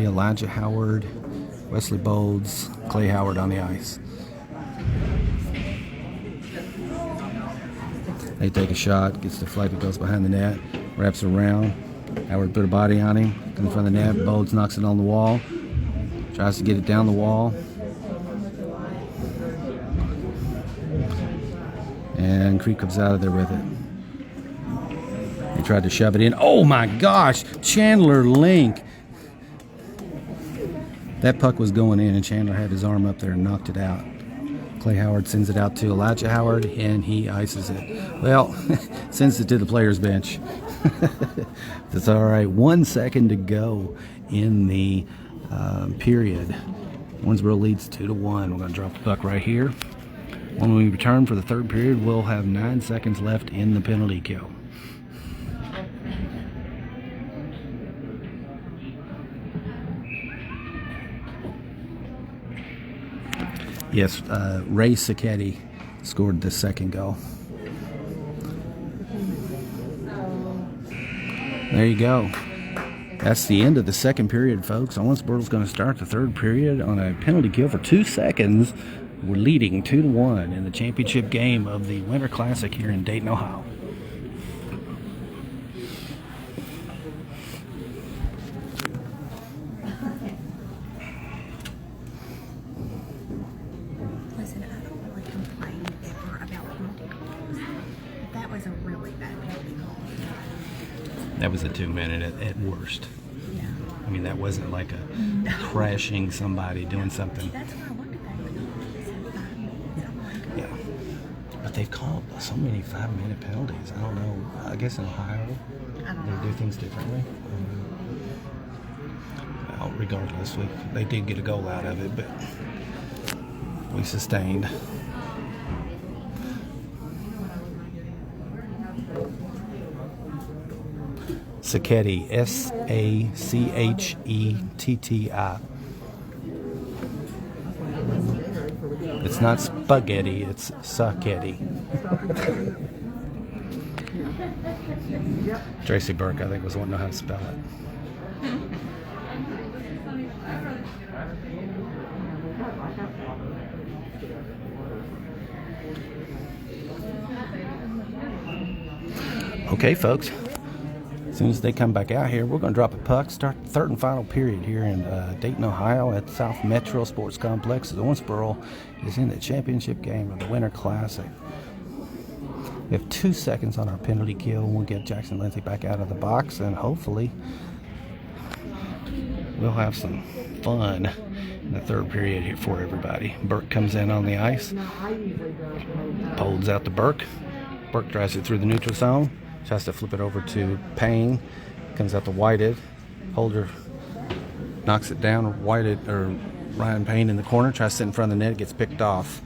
Elijah Howard, Wesley Bolds, Clay Howard on the ice. They take a shot, gets deflected, goes behind the net, wraps around. Howard put a body on him, comes in front of the net. Bolds knocks it on the wall, tries to get it down the wall. And Creek comes out of there with it. They tried to shove it in. Oh my gosh! Chandler Link. That puck was going in, and Chandler had his arm up there and knocked it out. Clay Howard sends it out to Elijah Howard, and he ices it. Well, sends it to the players' bench. That's all right. 1 second to go in the period. Owensboro leads 2-1. We're going to drop the puck right here. When we return for the third period, we'll have 9 seconds left in the penalty kill. Yes, Ray Sacchetti scored the second goal. There you go. That's the end of the second period, folks. Owensboro's going to start the third period on a penalty kill for 2 seconds. We're leading 2-1 in the championship game of the Winter Classic here in Dayton, Ohio. Listen, I don't really complain ever about penalty calls. That was a really bad penalty call. That was a 2-minute at worst. Yeah. I mean, that wasn't like a crashing somebody doing something. That's what I looked at that. It said 5 minutes. I'm like, Yeah. But they've called so many 5-minute penalties. I don't know. I guess in Ohio, I don't they know. do things differently. Well, regardless, they did get a goal out of it, but we sustained. Sacchetti, S-A-C-H-E-T-T-I. It's not spaghetti, it's Sacchetti. Tracy Burke, I think, was wanting to know how to spell it. Okay, folks. As soon as they come back out here, we're going to drop a puck, start the third and final period here in Dayton, Ohio at South Metro Sports Complex. Owensboro is in the championship game of the Winter Classic. We have 2 seconds on our penalty kill. We'll get Jackson Lindsay back out of the box, and hopefully we'll have some fun in the third period here for everybody. Burke comes in on the ice, holds out to Burke. Burke drives it through the neutral zone. Tries to flip it over to Payne. Comes out to Whited. Holder knocks it down. Whited, or Ryan Payne in the corner. Tries to sit in front of the net. Gets picked off.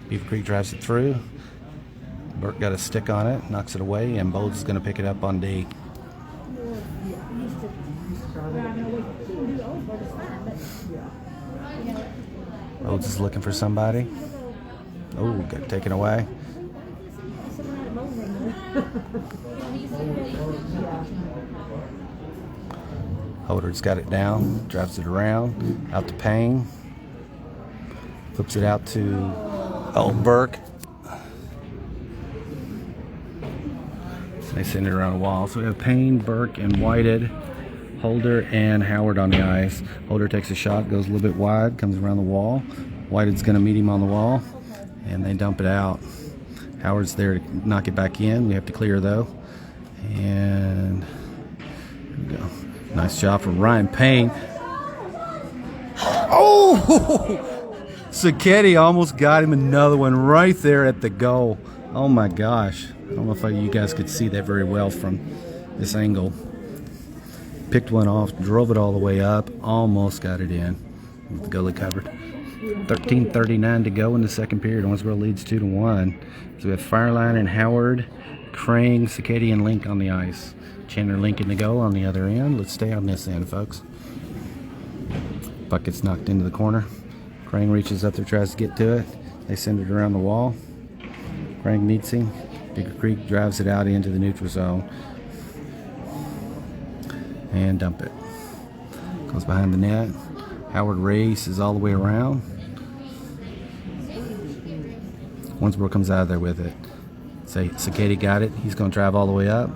Beavercreek drives it through. Burke got a stick on it. Knocks it away. And Bolds is going to pick it up on D. Bolds is looking for somebody. Oh, got taken away. Holder's got it down, drives it around, out to Payne, flips it out to Burke. They send it around the wall. So we have Payne, Burke, and Whited, Holder, and Howard on the ice. Holder takes a shot, goes a little bit wide, comes around the wall. Whited's going to meet him on the wall, and they dump it out. Howard's there to knock it back in. We have to clear, though. And here we go. Nice job from Ryan Payne. Oh! Sacchetti almost got him another one right there at the goal. Oh, my gosh. I don't know if you guys could see that very well from this angle. Picked one off, drove it all the way up, almost got it in. The goalie covered. 13:39 to go in the second period. Owensboro leads 2-1. So we have Fireline and Howard, Crane, Sacchetti, and Link on the ice. Chandler Link in the goal on the other end. Let's stay on this end, folks. Puck gets knocked into the corner. Crane reaches up there, tries to get to it. They send it around the wall. Crane meets him. Beavercreek drives it out into the neutral zone. And dump it. Goes behind the net. Howard races all the way around. Owensboro comes out of there with it. So Katie got it. He's going to drive all the way up.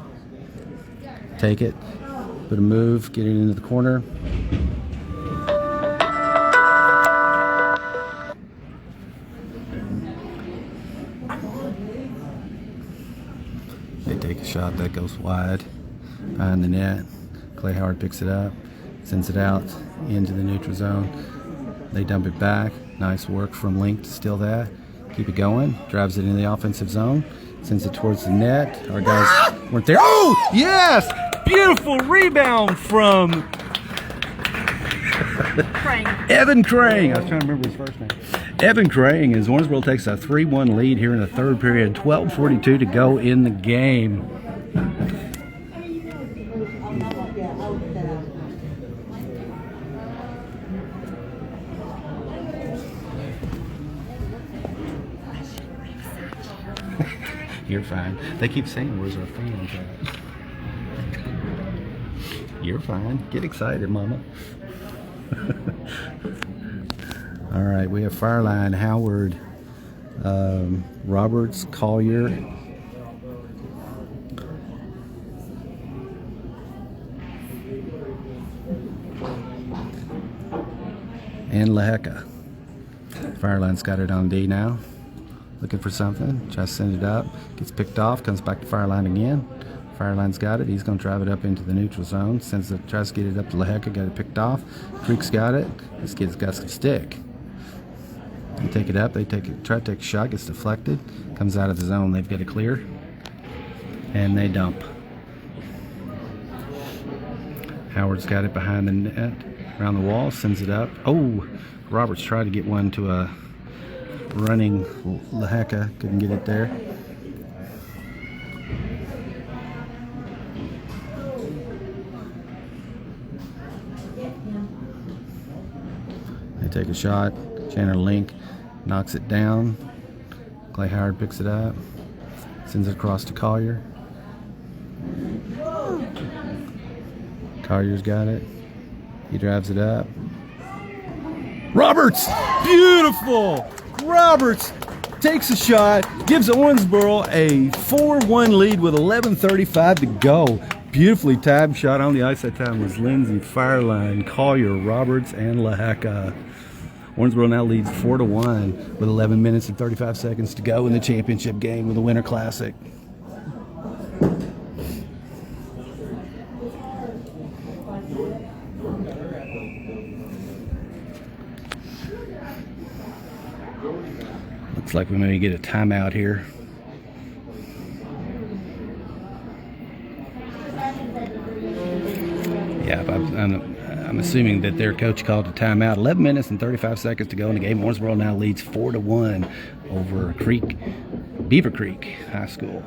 Take it. Put a move. Get it into the corner. They take a shot that goes wide behind the net. Clay Howard picks it up, sends it out into the neutral zone. They dump it back. Nice work from Link to steal that. Keep it going. Drives it in the offensive zone. Sends it towards the net. Our guys weren't there. Oh, yes! Beautiful rebound from Evan Crane. I was trying to remember his first name. Evan Crane, as Owensboro takes a 3-1 lead here in the third period. 12:42 to go in the game. You're fine. They keep saying, where's our fans at? You're fine. Get excited, mama. All right, we have Fireline, Howard, Roberts, Collier, and Laheka. Fireline's got it on D now. Looking for something, tries to send it up, gets picked off, comes back to Fireline again. Fireline's got it, he's going to drive it up into the neutral zone, tries to get it up to Laheka, got it picked off. Creek's got it, this kid's got some stick. They take it up, try to take a shot, gets deflected, comes out of the zone, they've got it clear, and they dump. Howard's got it behind the net, around the wall, sends it up. Oh, Roberts tried to get one to a running Laheka, couldn't get it there. They take a shot. Chandler Link knocks it down. Clay Howard picks it up, sends it across to Collier. Collier's got it. He drives it up. Roberts! Beautiful! Roberts takes a shot, gives Owensboro a 4-1 lead with 11:35 to go. Beautifully timed shot on the ice that time was Lindsay, Fireline, Collier, Roberts, and Laheka. Owensboro now leads 4-1 with 11 minutes and 35 seconds to go in the championship game of the Winter Classic. Looks like we may get a timeout here. Yeah, I'm assuming that their coach called a timeout. 11 minutes and 35 seconds to go in the game. Owensboro now leads 4-1 over Beavercreek High School.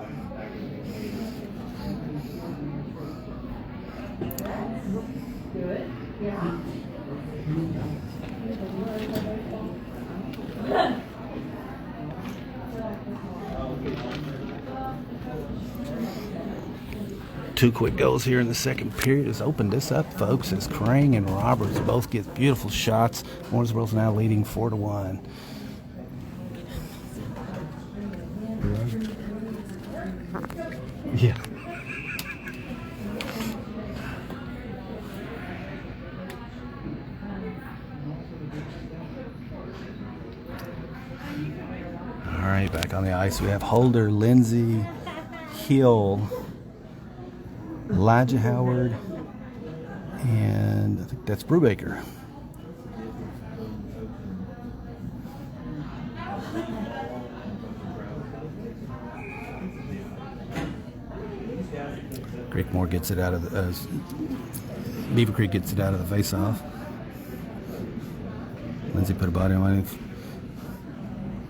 Two quick goals here in the second period has opened this up, folks, as Crane and Roberts both get beautiful shots. Owensboro's now leading 4-1. Yeah. All right, back on the ice we have Holder, Lindsay, Hill, Elijah Howard, and I think that's Brubaker. Creekmore gets it out of the Beaver Creek gets it out of the face-off. Lindsay put a body on him.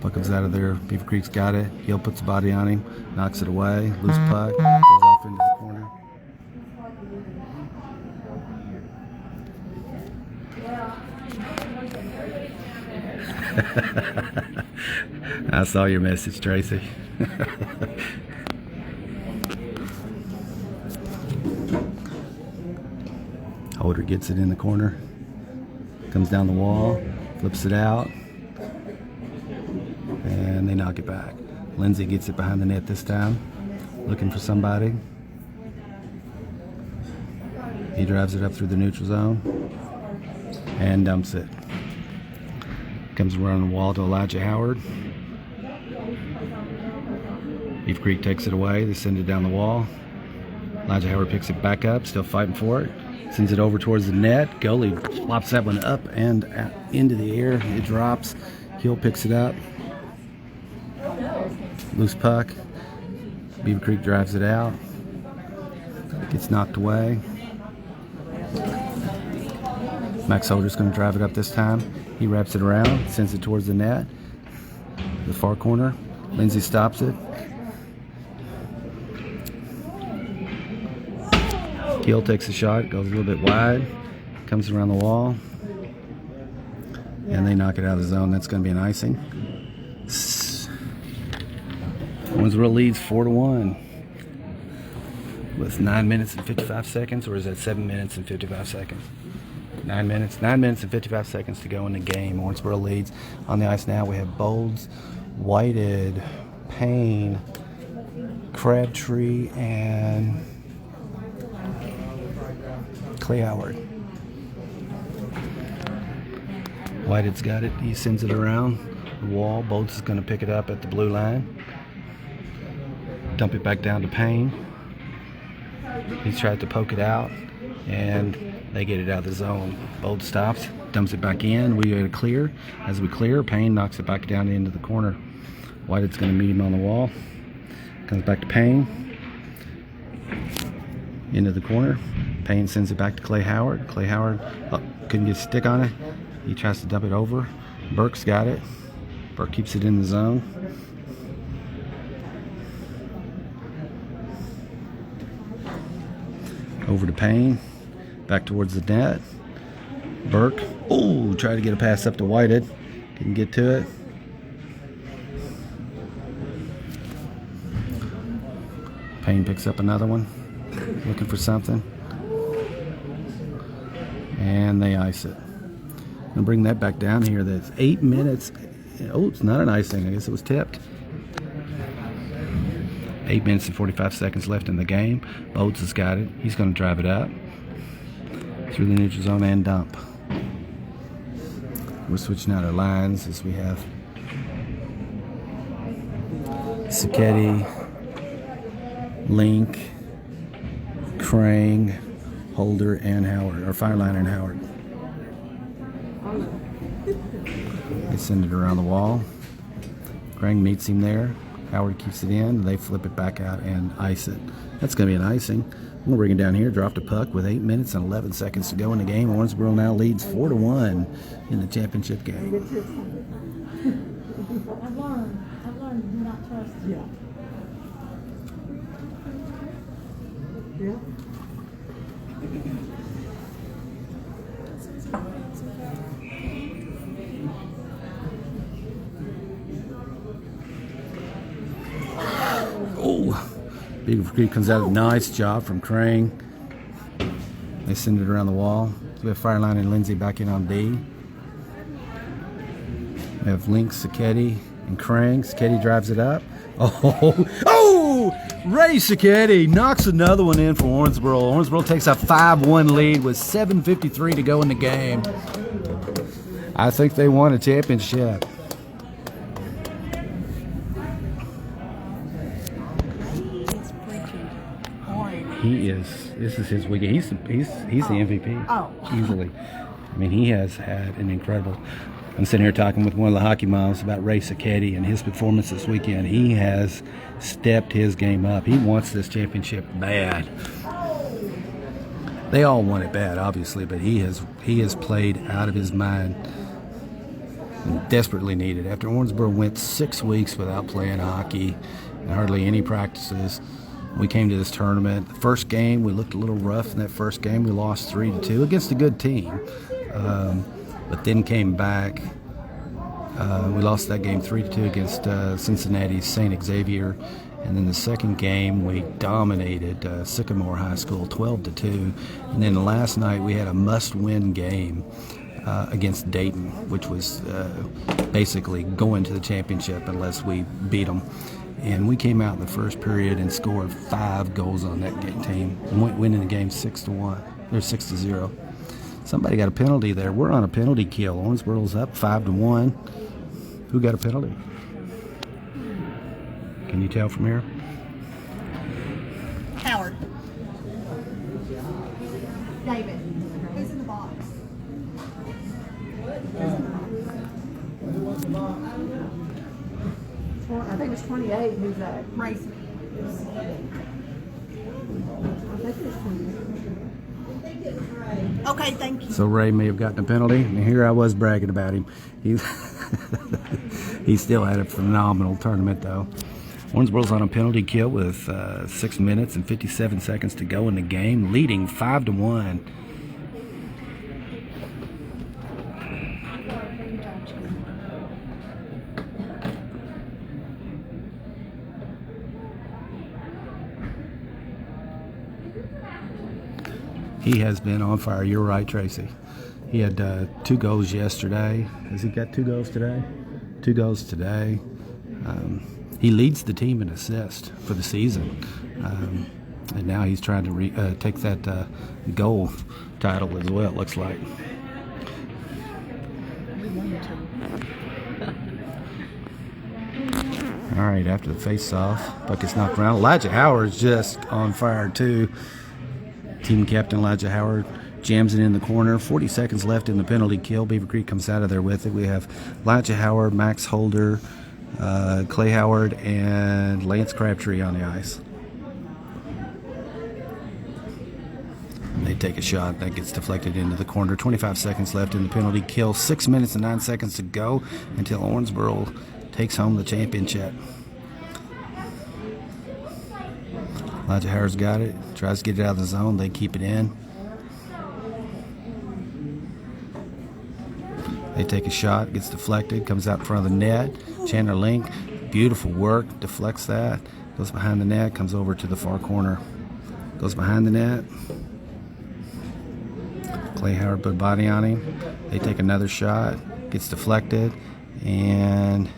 Puck comes out of there. Beaver Creek's got it. Hill puts a body on him, knocks it away. Loose puck goes off into the corner. I saw your message, Tracy. Holder gets it in the corner. Comes down the wall, flips it out, and they knock it back. Lindsay gets it behind the net this time, looking for somebody. He drives it up through the neutral zone and dumps it. Comes around the wall to Elijah Howard. Beavercreek takes it away. They send it down the wall. Elijah Howard picks it back up, still fighting for it. Sends it over towards the net. Goalie flops that one up and into the air. It drops. Hill picks it up. Loose puck. Beavercreek drives it out. Gets knocked away. Max Holder's going to drive it up this time. He wraps it around, sends it towards the net. The far corner. Lindsay stops it. Hill takes a shot, goes a little bit wide, comes around the wall, and they knock it out of the zone. That's going to be an icing. Owensboro leads 4-1 with 9 minutes and 55 seconds, or is that 7 minutes and 55 seconds? 9 minutes and 55 seconds to go in the game. Owensboro leads. On the ice now we have Bolds, Whited, Payne, Crabtree, and Clay Howard. Whitehead's got it. He sends it around the wall. Bolts is going to pick it up at the blue line. Dump it back down to Payne. He's tried to poke it out, and they get it out of the zone. Bolts stops, dumps it back in. We get a clear. As we clear, Payne knocks it back down into the corner. Whitehead's going to meet him on the wall. Comes back to Payne. Into the corner. Payne sends it back to Clay Howard. Clay Howard couldn't get a stick on it. He tries to dump it over. Burke's got it. Burke keeps it in the zone. Over to Payne. Back towards the net. Burke. Oh, tried to get a pass up to Whitehead. Couldn't get to it. Payne picks up another one. Looking for something. And they ice it. I'm going to bring that back down here. That's 8 minutes. Oh, it's not an icing. I guess it was tipped. 8 minutes and 45 seconds left in the game. Boats has got it. He's going to drive it up through the neutral zone and dump. We're switching out our lines as we have Sacchetti, Link, Krang, Holder, and Howard, or Fireliner and Howard. They send it around the wall. Krang meets him there. Howard keeps it in. They flip it back out and ice it. That's going to be an icing. I'm going to bring it down here. Drop the puck with 8 minutes and 11 seconds to go in the game. Owensboro now leads 4-1 in the championship game. I've learned do not trust. Yeah. Yeah. Oh, Beavercreek comes out. Nice job from Krang. They send it around the wall. So we have Fireline and Lindsay back in on D. We have Link, Sacchetti, and Krang. Sacchetti drives it up. Oh! Ray Sacchetti knocks another one in for Owensboro. Owensboro takes a 5-1 lead with 7:53 to go in the game. I think they won a championship. He is. This is his weekend. He's the MVP. Oh. Easily. I mean, he has had an incredible. I'm sitting here talking with one of the hockey moms about Ray Sacchetti and his performance this weekend. He has stepped his game up. He wants this championship bad. They all want it bad, obviously, but he has played out of his mind. And desperately needed. After Owensboro went 6 weeks without playing hockey and hardly any practices, we came to this tournament. The first game, we looked a little rough in that first game. We lost 3-2 against a good team, but then came back. We lost that game 3-2 against Cincinnati's St. Xavier. And then the second game, we dominated Sycamore High School 12-2. And then last night, we had a must-win game against Dayton, which was basically going to the championship unless we beat them. And we came out in the first period and scored 5 goals on that team, and winning the game 6-1 or 6-0. Somebody got a penalty there. We're on a penalty kill. Owensboro's up 5-1. Who got a penalty? Can you tell from here? Howard. David. Who's in the box? I think it's 28. Who's that? Grayson. I think it's 28. Okay, thank you. So Ray may have gotten a penalty, and here I was bragging about him. He still had a phenomenal tournament, though. Owensboro's on a penalty kill with 6 minutes and 57 seconds to go in the game, leading 5-1. He has been on fire. You're right, Tracy. He had 2 goals yesterday. Has he got 2 goals today? 2 goals today. He leads the team in assists for the season. And now he's trying to take that goal title as well, it looks like. All right, after the face-off, puck gets knocked around. Elijah Howard's just on fire, too. Team captain Elijah Howard jams it in the corner. 40 seconds left in the penalty kill. Beavercreek comes out of there with it. We have Elijah Howard, Max Holder, Clay Howard, and Lance Crabtree on the ice. And they take a shot. That gets deflected into the corner. 25 seconds left in the penalty kill. 6 minutes and 9 seconds to go until Owensboro takes home the championship. Elijah Howard's got it. Tries to get it out of the zone. They keep it in. They take a shot. Gets deflected. Comes out in front of the net. Chandler Link. Beautiful work. Deflects that. Goes behind the net. Comes over to the far corner. Goes behind the net. Clay Howard put a body on him. They take another shot. Gets deflected. And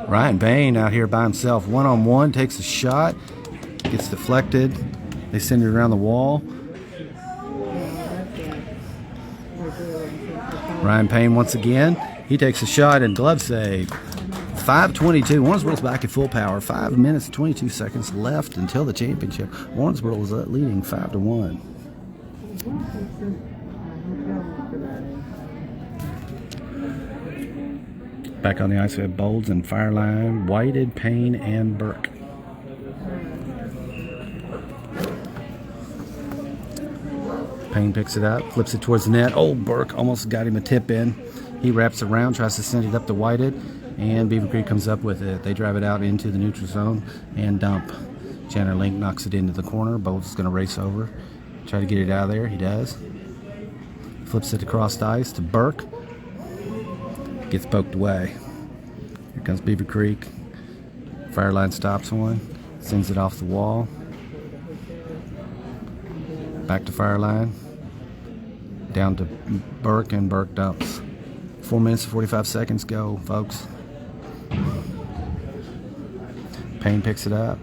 Ryan Bain out here by himself. One-on-one. Takes a shot. Gets deflected. They send it around the wall. Ryan Payne once again. He takes a shot and glove save. 5:22. Owensboro's back at full power. 5 minutes and 22 seconds left until the championship. Owensboro is leading 5-1. Back on the ice we have Bolds and Fireline, Whited, Payne, and Burke. Payne picks it up, flips it towards the net. Oh, Burke almost got him a tip in. He wraps around, tries to send it up to Whited, and Beavercreek comes up with it. They drive it out into the neutral zone and dump. Chandler Link knocks it into the corner. Bolts is going to race over, try to get it out of there. He does. Flips it across the ice to Burke. Gets poked away. Here comes Beavercreek. Fireline stops one, sends it off the wall. Back to Fireline. Down to Burke, and Burke dumps. 4 minutes and 45 seconds go, folks. Payne picks it up.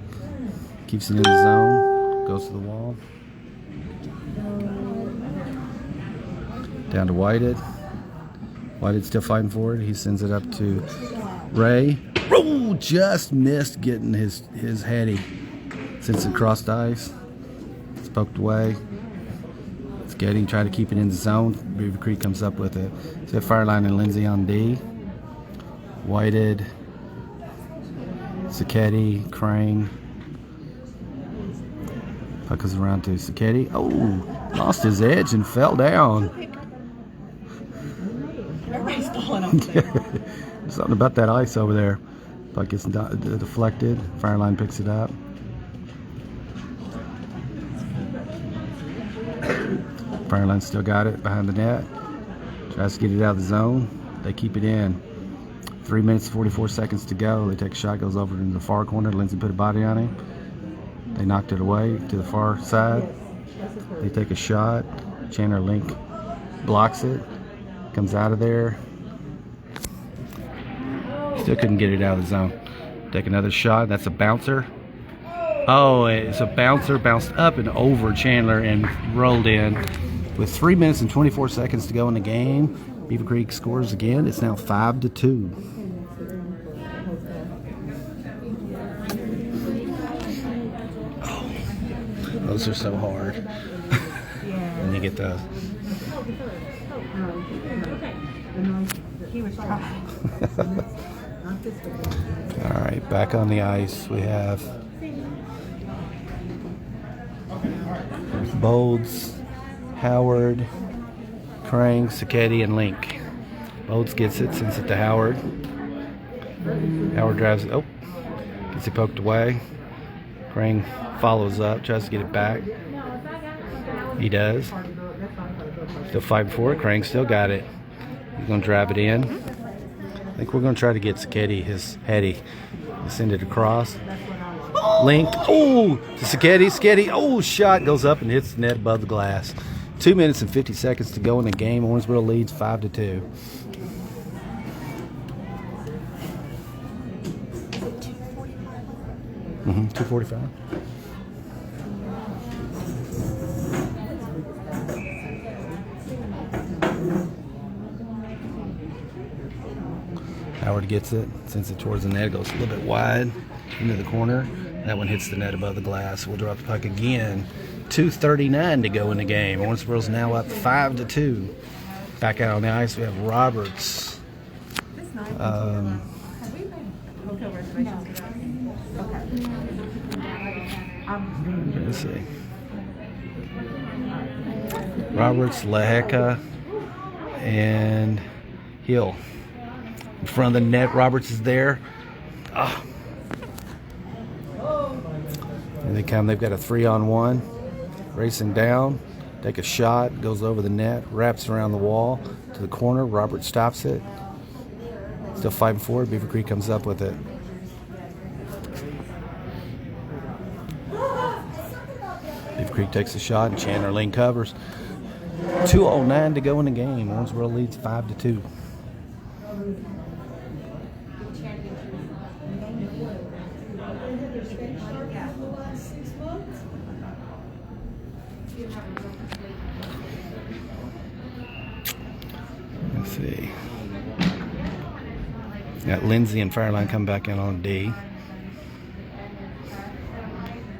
Keeps it in the zone. Goes to the wall. Down to Whited. Whited's still fighting for it. He sends it up to Ray. Oh, just missed getting his heady. Sends it across the ice. It's poked away. It's getting, try to keep it in the zone. Beavercreek comes up with it. So Fireline and Lindsay on D. Whited. Sacchetti, Crane. Puck goes around to Sacchetti. Oh, lost his edge and fell down. Everybody's falling off there. Something about that ice over there. Puck gets deflected. Fireline picks it up. Fireline still got it behind the net. Tries to get it out of the zone. They keep it in. 3 minutes, 44 seconds to go. They take a shot, goes over into the far corner. Lindsay put a body on him. They knocked it away to the far side. They take a shot. Chandler Link blocks it. Comes out of there. Still couldn't get it out of the zone. Take another shot. That's a bouncer. Oh, it's a bouncer. Bounced up and over Chandler and rolled in. With 3 minutes and 24 seconds to go in the game, Beavercreek scores again. It's now 5-2. Oh, those are so hard. When you get those. All right, back on the ice we have Bolds, Howard, Krang, Sacchetti, and Link. Bolds gets it, sends it to Howard. Howard drives it. Oh, gets it poked away. Krang follows up, tries to get it back. He does. Still fighting for it. Krang still got it. He's going to drive it in. I think we're going to try to get Sacchetti his heady. Send it across. Link. Oh, to Sacchetti. Sacchetti. Oh, shot goes up and hits the net above the glass. 2 minutes and 50 seconds to go in the game. Owensboro leads 5-2. Mm-hmm. 2:45. Howard gets it, sends it towards the net, goes a little bit wide into the corner. That one hits the net above the glass. We'll drop the puck again. 2:39 to go in the game. Owensboro's now up 5-2. Back out on the ice, we have Roberts. Let's see. Roberts, Lehecka, and Hill. In front of the net, Roberts is there. Ah. And they come, they've got a 3-on-1. Racing down, take a shot, goes over the net, wraps around the wall to the corner. Roberts stops it. Still fighting for it. Beavercreek comes up with it. Beavercreek takes a shot and Chandler Lane covers. 2:09 to go in the game. Owensboro leads 5-2. Let's see. Got Lindsay and Fireline come back in on D.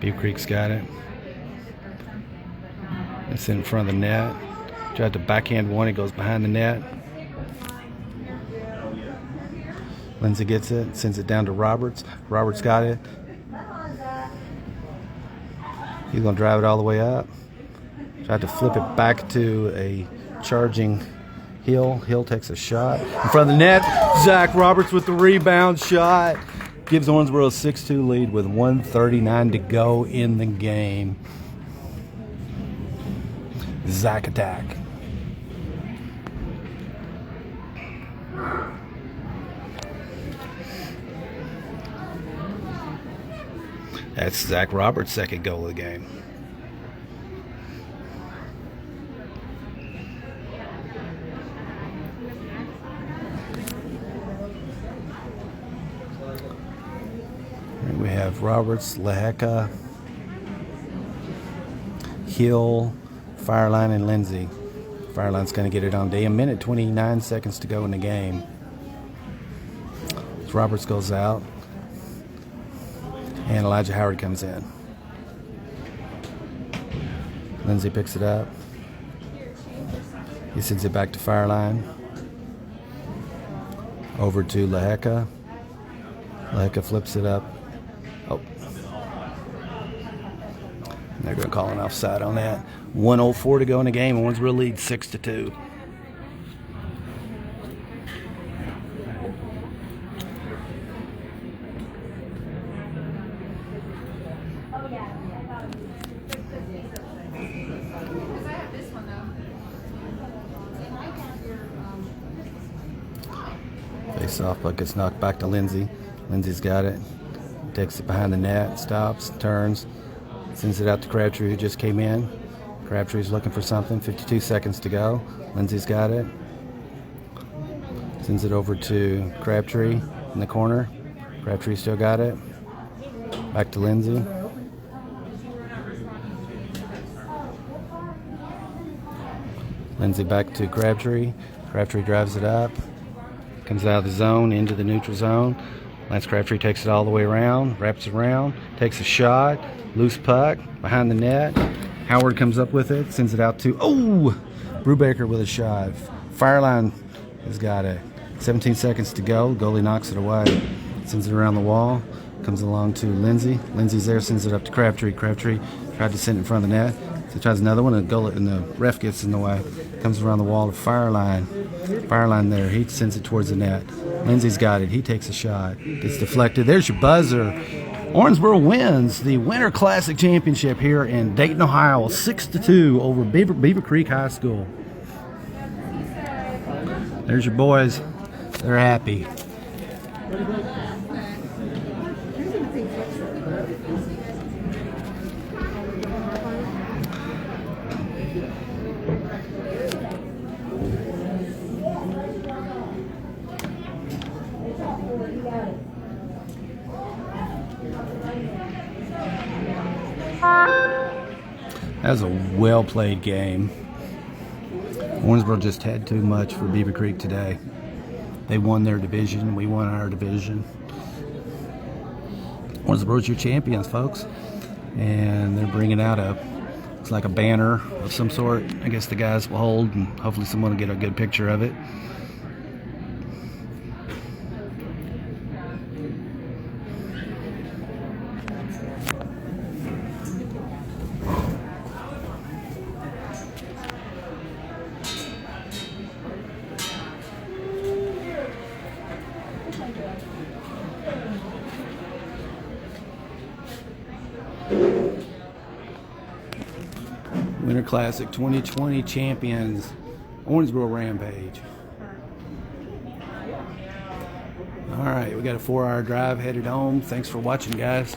Beavercreek's got it. It's in front of the net. Tried to backhand one. It goes behind the net. Lindsay gets it. Sends it down to Roberts. Roberts got it. He's going to drive it all the way up. Tried to flip it back to a charging Hill. Hill takes a shot. In front of the net. Zach Roberts with the rebound shot. Gives Owensboro a 6-2 lead with 1:39 to go in the game. Zach attack. That's Zach Roberts' second goal of the game. And we have Roberts, Lehecka, Hill, Fireline, and Lindsay. Fireline's going to get it on D. 1:29 seconds to go in the game. As Roberts goes out, and Elijah Howard comes in. Lindsay picks it up. He sends it back to Fireline. Over to Lehecka. Lehecka flips it up. Oh. They're going to call an offside on that. 1:04 to go in the game. Owensboro leads 6-2. Face off, but gets knocked back to Lindsay. Lindsay's got it. Takes it behind the net, stops, turns, sends it out to Crabtree, who just came in. Crabtree's looking for something. 52 seconds to go. Lindsay's got it. Sends it over to Crabtree in the corner. Crabtree still got it. Back to Lindsay. Lindsay back to Crabtree. Crabtree drives it up. Comes out of the zone into the neutral zone. Lance Crabtree takes it all the way around, wraps it around, takes a shot, loose puck behind the net. Howard comes up with it, sends it out to, Brubaker with a shot. Fireline has got it. 17 seconds to go. Goalie knocks it away. Sends it around the wall. Comes along to Lindsay. Lindsay's there, sends it up to Crabtree. Crabtree tried to send it in front of the net. So he tries another one, and the ref gets in the way. Comes around the wall to Fireline. Fireline there. He sends it towards the net. Lindsay's got it. He takes a shot. Gets deflected. There's your buzzer. Owensboro wins the Winter Classic Championship here in Dayton, Ohio, 6-2 over Beavercreek High School. There's your boys. They're happy. That was a well-played game. Owensboro just had too much for Beaver Creek today. They won their division. We won our division. Owensboro's your champions, folks. And they're bringing out looks like a banner of some sort. I guess the guys will hold, and hopefully someone will get a good picture of it. Winter Classic 2020 champions, Owensboro Rampage. All right, we got a 4-hour drive headed home. Thanks for watching, guys.